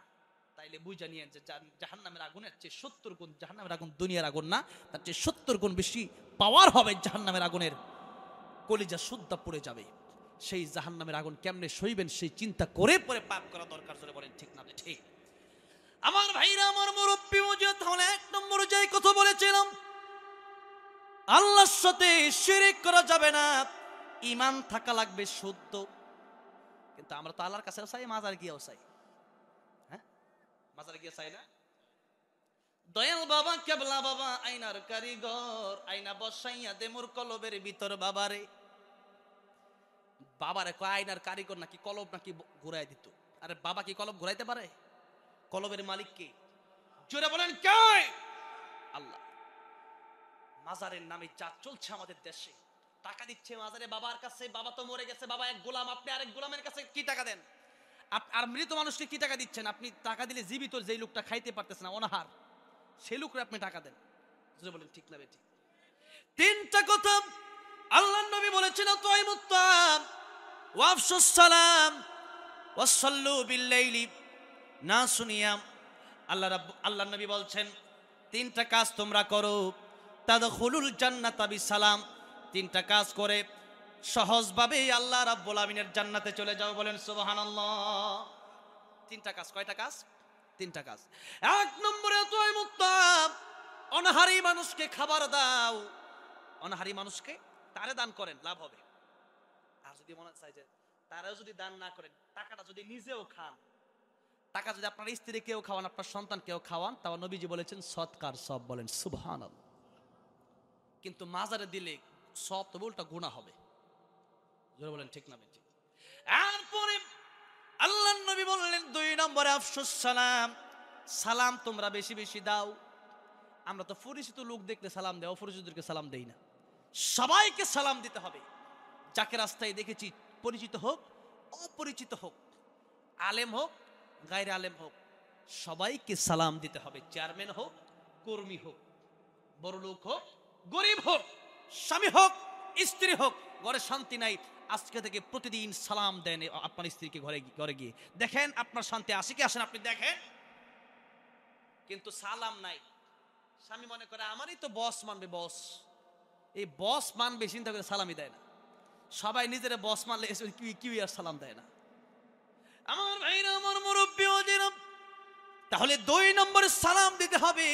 তাইলে বুঝে নিয়েন যে জাহান্নামের আগুনের চেয়ে 70 গুণ, জাহান্নামের আগুন দুনিয়ার আগুন না, তার চেয়ে 70 গুণ বেশি পাওয়ার হবে জাহান্নামের আগুনের। কলিজা সুদ্ধা পড়ে যাবে। সেই জাহান্নামের আগুন কেমনে সইবেন সেই চিন্তা করে পরে পাপ করা দরকার। জোরে বলেন ঠিক না ঠিক? আমার ভাইরা, আমার মুরব্বি মুজাহিদ হলে 1 নম্বর যাই কথা বলেছিলাম, আল্লাহর সাথে শিরক করা যাবে না, ঈমান থাকা লাগবে শুদ্ধ। কিন্তু আমরা তো আল্লাহর কাছেও চাই, মাজার গিয়েও চাই। হ্যাঁ, মাজার গিয়ে চাই না? দয়াল বাবা, কেবলা বাবা, আইনার কারিগর, আয়না বসাইয়া দে মোর কলবের ভিতর বাবারে। বাবারে কয় আয়নার কারিগর নাকি কলব নাকি ঘুরাই দিত? আরে বাবা কি কলব ঘুরাইতে পারে? কলবের মালিক কে? জোরে বলেন কে? আল্লাহ। মাজারের নামে যা চলছে আমাদের দেশে, টাকা দিচ্ছে মাজারে বাবার কাছে, বাবা তো মরে গেছে, বাবা এক গোলাম, আপনি আরেক গোলামের কাছে কি টাকা দেন? আর মৃত মানুষকে কি টাকা দিচ্ছেন? আপনি টাকা দিলে জীবিত যেই লোকটা খাইতে পারতেছে না, অনাহার, সেই লোকরে আপনি টাকা দেন। যদি বলেন ঠিক না বেঠিক? 3টা কথা আল্লাহর নবী বলেছেন, তাইমুত তাম ওয়া আফশুস সালাম ওয়া সাল্লু বিল লাইলি। না শুনিয়া আল্লাহর নবী বলছেন 3টা কাজ তোমরা করো, তাদখুলুল জান্নাতা বিসালাম। 3টা কাজ করে সহজভাবে আল্লাহ রাব্বুল আমিনের জান্নাতে চলে যাও। বলেন সুবহানাল্লাহ। 3টা কাজ। কয়টা কাজ? 3টা কাজ। 1 নম্বরে তাইমুত তাম, অনাহারী মানুষকে খাবার দাও। অনাহারী মানুষকে তারে দান করেন, লাভ হবে। আর যদি মনে চাই যে তারাও যদি দান না করেন, টাকাটা যদি নিজেও খান, টাকা যদি আপনার স্ত্রীকেও খাওয়ান, আপনার সন্তানকেও খাওয়ান, তাও নবীজি বলেছেন সৎকার সব। বলেন সুবহানাল্লাহ। কিন্তু মাজারে দিলে সব তো উল্টা গুনাহ হবে। জোরে বলেন ঠিক না বেঠিক? এরপরে আল্লাহর নবী বললেন 2 নম্বরে আফশুস সালাম, সালাম তোমরা বেশি বেশি দাও। আমরা তো পরিচিত লোক দেখলে সালাম দেই, অপরিচিতদেরকে সালাম দেই না। সবাইকে সালাম দিতে হবে। যাকে রাস্তায় দেখেছি, পরিচিত হোক অপরিচিত হোক, আলেম হোক গায়রে আলেম হোক, সবাইকে সালাম দিতে হবে। চেয়ারম্যান হোক, কর্মী হোক, বড় লোক হোক, গরিব হোক, স্বামী হোক, স্ত্রী হোক, ঘরে শান্তি নাই, আজকে থেকে প্রতিদিন সালাম দেন আপনার স্ত্রীকে ঘরে গিয়ে। দেখেন আপনার শান্তি আসে কি আসেন, আপনি দেখেন। কিন্তু সালাম নাই। স্বামী মনে করে আমারই তো বস মানবে, বস, এই বস মানবে চিন্তা করে সালামই দেয় না। সবাই নিজের বস মানলে কি আর সালাম দেয় না। আমার ভাইরা, আমার মুরব্বি ওয়াজিরা, তাহলে 2 নম্বরে সালাম দিতে হবে।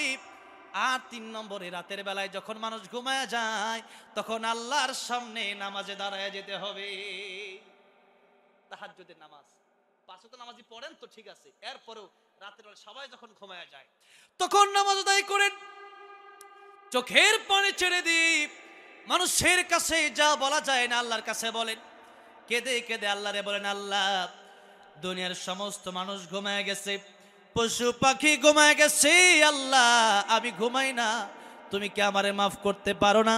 আর 3 নম্বরে রাতের বেলায় যখন মানুষ ঘুমায় যায় তখন আল্লাহর সামনে নামাজে দাঁড়ায় যেতে হবে। তাহাজ্জুদের নামাজ 5 ওয়াক্ত নামাজি পড়েন তো ঠিক আছে, এরপরেও রাতের বেলা সবাই যখন ঘুমায় যায় তখন নামাজ আদায় করেন, চোখের পানি ছেড়ে দিই, মানুষের কাছে যা বলা যায় না আল্লাহর কাছে বলেন, কেঁদে কেঁদে আল্লাহরে বলেন, আল্লাহ দুনিয়ার সমস্ত মানুষ ঘুমায় গেছে, পশু পাখি ঘুমায় গেছে, আল্লাহ আমি ঘুমাই না, তুমি কি আমারে মাফ করতে পারো না?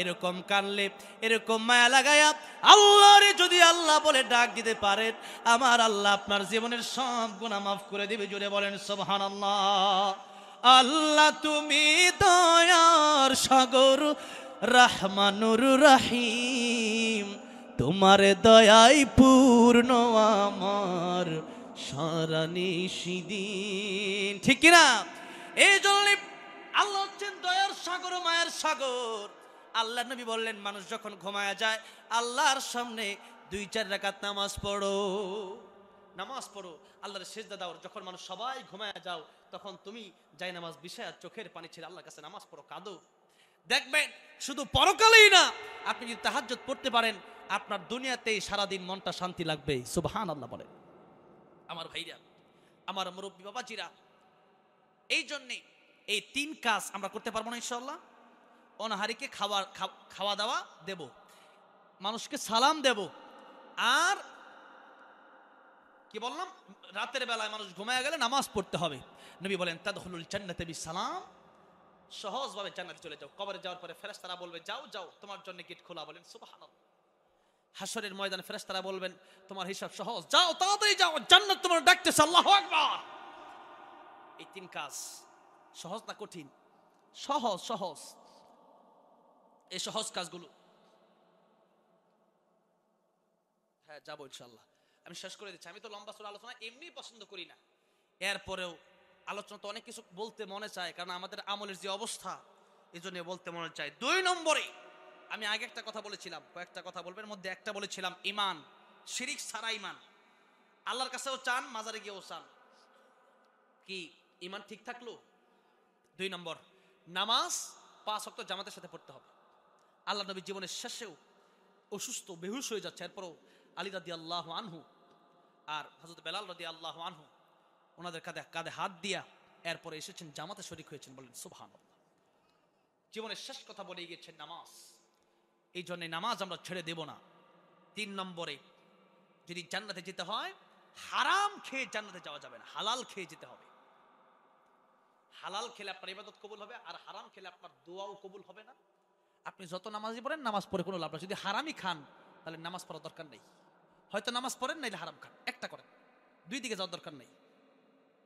এরকম কানলে, এরকম মায়া লাগায়া আল্লাহরে যদি আল্লাহ বলে ডাক দিতে পারেন, আমার আল্লাহ আপনার জীবনের সব গুনাহ মাফ করে দিবে। জুড়ে বলেন সুবহানাল্লাহ। আল্লাহ তুমি দয়ার সাগর, রহমানুর রহিম, তোমার দয়াই পূর্ণ আমার সারা নিশিদিন। ঠিক কিনা? এই জন্য আল্লাহ হচ্ছেন দয়ার সাগর, মায়ের সাগর। আল্লাহ নবী বললেন, মানুষ যখন ঘুমায়া যায় আল্লাহর সামনে 2-4 রাকাত নামাজ পড়ো, নামাজ পড়ো, আল্লাহর সিজদা দাও। যখন মানুষ সবাই ঘুমায়া যাও তখন তুমি যাই নামাজ বিছায়া চোখের পানি ছেড়ে আল্লাহর কাছে নামাজ পড়ো, কাঁদো। দেখবেন শুধু পরকালেই না, আপনি যদি তাহাজ্জুদ পড়তে পারেন আপনার দুনিয়াতেই সারাদিন মনটা শান্তি লাগবে। সুবহানাল্লাহ বলেন। আমার ভাইরা, আমার মুরব্বী বাবাজিরা, এই জন্যে এই 3 কাজ আমরা করতে পারবো না ইনশাআল্লাহ। অনাহারিকে খাওয়া দাওয়া দেব, মানুষকে সালাম দেব, আর কি বললাম, রাতের বেলায় মানুষ ঘুমায় গেলে নামাজ পড়তে হবে। নবী বলেন, তাদখুলুল জান্নাতা বিসালাম, সহজভাবে জান্নাতে চলে যাও। কবরে যাওয়ার পরে ফেরেশতারা বলবে, যাও যাও, তোমার জন্য গেট খোলা। বলেন সুবহানাল্লাহ। হাসরের ময়দানে ফেরেশতারা বলবেন, তোমার হিসাব সহজ, যাও তাড়াতাড়ি যাও, জান্নাত তোমার ডাকতেছে, আল্লাহু আকবার। এই 3 কাজ সহজ না কঠিন? সহজ, সহজ। এই সহজ কাজগুলো, হ্যাঁ যাবো ইনশাআল্লাহ। আমি শেষ করে দিচ্ছি। আমি তো লম্বা চড়া আলোচনা এমনি পছন্দ করি না, এরপরেও আলোচনা তো অনেক কিছু বলতে মনে চায়, কারণ আমাদের আমলের যে অবস্থা, এই জন্য বলতে মনে চায়। 2 নম্বরে আমি আগে একটা কথা বলেছিলাম, কয়েকটা কথা বলবেন, মধ্যে একটা বলেছিলাম ঈমান, শিরিক ছাড়া ঈমান। আল্লাহর কাছেও চান, মাজারে গিয়েও চান, কি ঈমান ঠিক থাকলো? 2 নম্বর, নামাজ 5 ওয়াক্ত জামাতের সাথে পড়তে হবে। আল্লাহ নবী জীবনের শেষেও অসুস্থ, বেহুশ হয়ে যাচ্ছে, এরপরও আলী রাদিয়াল্লাহু আনহু আর হযরত বেলাল রাদিয়াল্লাহু আনহু ওনাদের কাঁধে হাত দিয়া এরপরে এসেছেন, জামাতে শরীক হয়েছেন। বলেন সুবহানাল্লাহ। জীবনের শেষ কথা বলে গিয়েছেন নামাজ। এই জন্য নামাজ আমরা ছেড়ে দেব না। 3 নম্বরে, যদি জান্নাতে যেতে হয় হারাম খেয়ে জান্নাতে যাওয়া যাবে না, হালাল খেয়ে যেতে হবে। হালাল খেলে আপনার ইবাদত কবুল হবে, আর হারাম খেলে আপনার দোয়াও কবুল হবে না। আপনি যত নামাজই পড়েন, নামাজ পড়ে কোনো লাভ নেই। যদি হারামই খান তাহলে নামাজ পড়ার দরকার নেই। হয়তো নামাজ পড়েন, নাইলে হারাম খান, একটা করেন, 2 দিকে যাওয়ার দরকার নেই।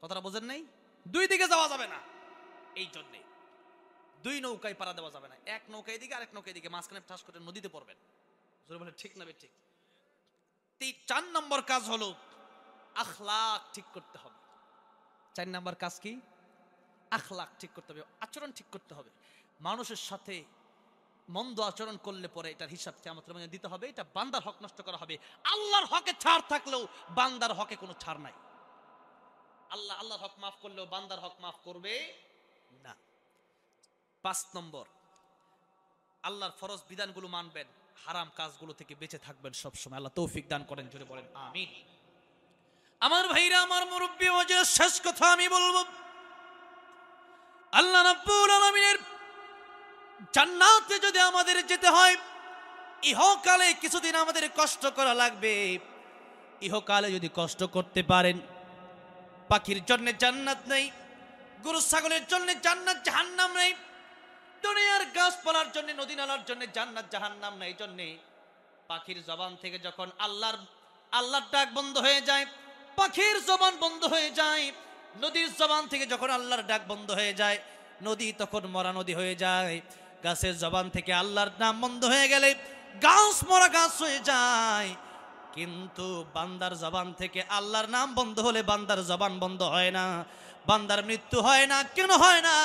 কথাটা বোঝেন নাই? 2 দিকে যাওয়া যাবে না। এই জন্যে 2 নৌকায় পাড়া দেওয়া যাবে না। 1 নৌকা এদিকে, আরেক নৌকা এদিকে, মাঝখানে ঠাস করে নদীতে পড়বেন। জোরে বলেন ঠিক না ঠিক? 4 নম্বর কাজ হলো আখলাক ঠিক করতে হবে। 4 নম্বর কাজ কি? আখলাক ঠিক করতে হবে, আচরণ ঠিক করতে হবে। মানুষের সাথে মন্দ আচরণ করলে পরে এটার হিসাব কিয়ামতের মাঠে দিতে হবে। এটা বান্দার হক নষ্ট করা হবে। আল্লাহর হকে ছাড় থাকলেও বান্দার হকে কোনো ছাড় নাই। আল্লাহর হক মাফ করলেও বান্দার হক মাফ করবে না। 5 নম্বর, আল্লাহর ফরজ বিধানগুলো মানবেন, হারাম কাজগুলো থেকে বেঁচে থাকবেন সব সময়। আল্লাহ তৌফিক দান করেন, জোরে বলেন আমিন। আমার ভাইরা, আমার মুরব্বী, ওয়াজের শেষ কথা আমি বলবো, আল্লাহ রাব্বুল আলামিনের জান্নাতে যদি আমাদের যেতে হয়, ইহকালে কিছুদিন আমাদের কষ্ট করা লাগবে। ইহকালে যদি কষ্ট করতে পারেন, পাখির জন্য জান্নাত নেই, গরু ছাগলের জন্য জান্নাত জাহান্নাম নেই, দুনিয়ার গাছপালার জন্য, নদী নালার জন্য জান্নাত জাহান্নাম নেই। জন্য পাখির জবান থেকে যখন আল্লাহর ডাক বন্ধ হয়ে যায়, পাখির জবান বন্ধ হয়ে যায়, নদীর জবান থেকে যখন আল্লাহর ডাক বন্ধ হয়ে যায়, নদী তখন মরা নদী হয়ে যায়। গাছের জবান থেকে আল্লাহর নাম বন্ধ হয়ে গেলে গাছ মরা গাছ হয়ে যায়। কিন্তু বান্দার জবান থেকে আল্লাহর নাম বন্ধ হলে বান্দার জবান বন্ধ হয় না, বান্দার মৃত্যু হয় না। কেন হয় না?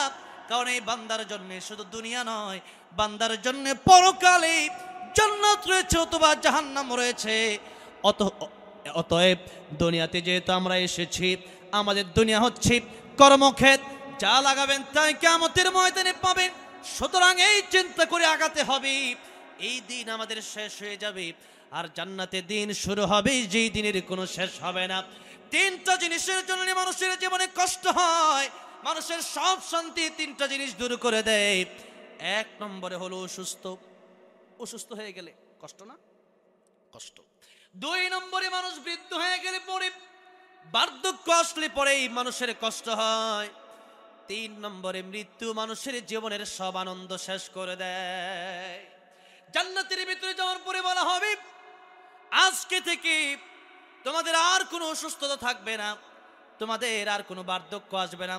কারণ এই বান্দার জন্য শুধু দুনিয়া নয়, বান্দার জন্য পরকালে জান্নাত রয়েছে অথবা জাহান্নাম রয়েছে। অতএব দুনিয়াতে যেহেতু আমরা এসেছি, আমাদের দুনিয়া হচ্ছে কর্মক্ষেত, যা লাগাবেন তাই কিয়ামতের ময়দানে পাবেন। সুতরাং এই চিন্তা করে আগাতে হবে, এই দিন আমাদের শেষ হয়ে যাবে আর জান্নাতের দিন শুরু হবে, যেই দিনের কোনো শেষ হবে না। তিনটা জিনিসের জন্য মানুষের জীবনে কষ্ট হয়, মানুষের সব শান্তি তিনটা জিনিস দূর করে দেয়। এক নম্বরে হলো অসুস্থ হয়ে গেলে কষ্ট না, কষ্ট। দুই নম্বরে মানুষ বৃদ্ধ হয়ে গেলে পরে, বার্ধক্য আসলে পরেই মানুষের কষ্ট হয়। তিন নম্বরে মৃত্যু মানুষের জীবনের সব আনন্দ শেষ করে দেয়। জান্নাতের ভিতরে যাওয়ার পরে বলা হবে, আজকে থেকে তোমাদের আর কোনো অসুস্থতা থাকবে না, তোমাদের আর কোনো বার্ধক্য আসবে না।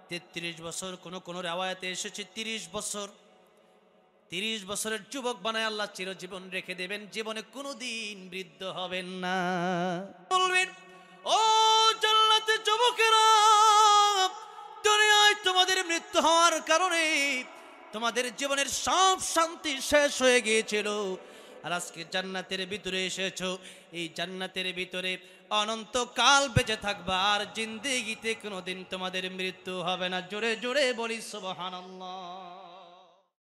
33 বছর, কোনো রেওয়ায়াতে এসেছে 30 বছর। 30 বছরের যুবক বানায় আল্লাহ চিরজীবন রেখে দেবেন, জীবনে কোনোদিন বৃদ্ধ হবেন না। বলবেন, ও জান্নাতের যুবকেরা, দুনিয়ায় তোমাদের মৃত্যু হওয়ার কারণে তোমাদের জীবনের সব শান্তি শেষ হয়ে গিয়েছিল, আর আজকে জান্নাতের ভিতরে এসেছো, এই জান্নাতের ভিতরে অনন্তকাল বেঁচে থাকবা, আর জিন্দেগিতে কোনোদিন তোমাদের মৃত্যু হবে না। জোরে জোরে বলি সুবহানাল্লাহ।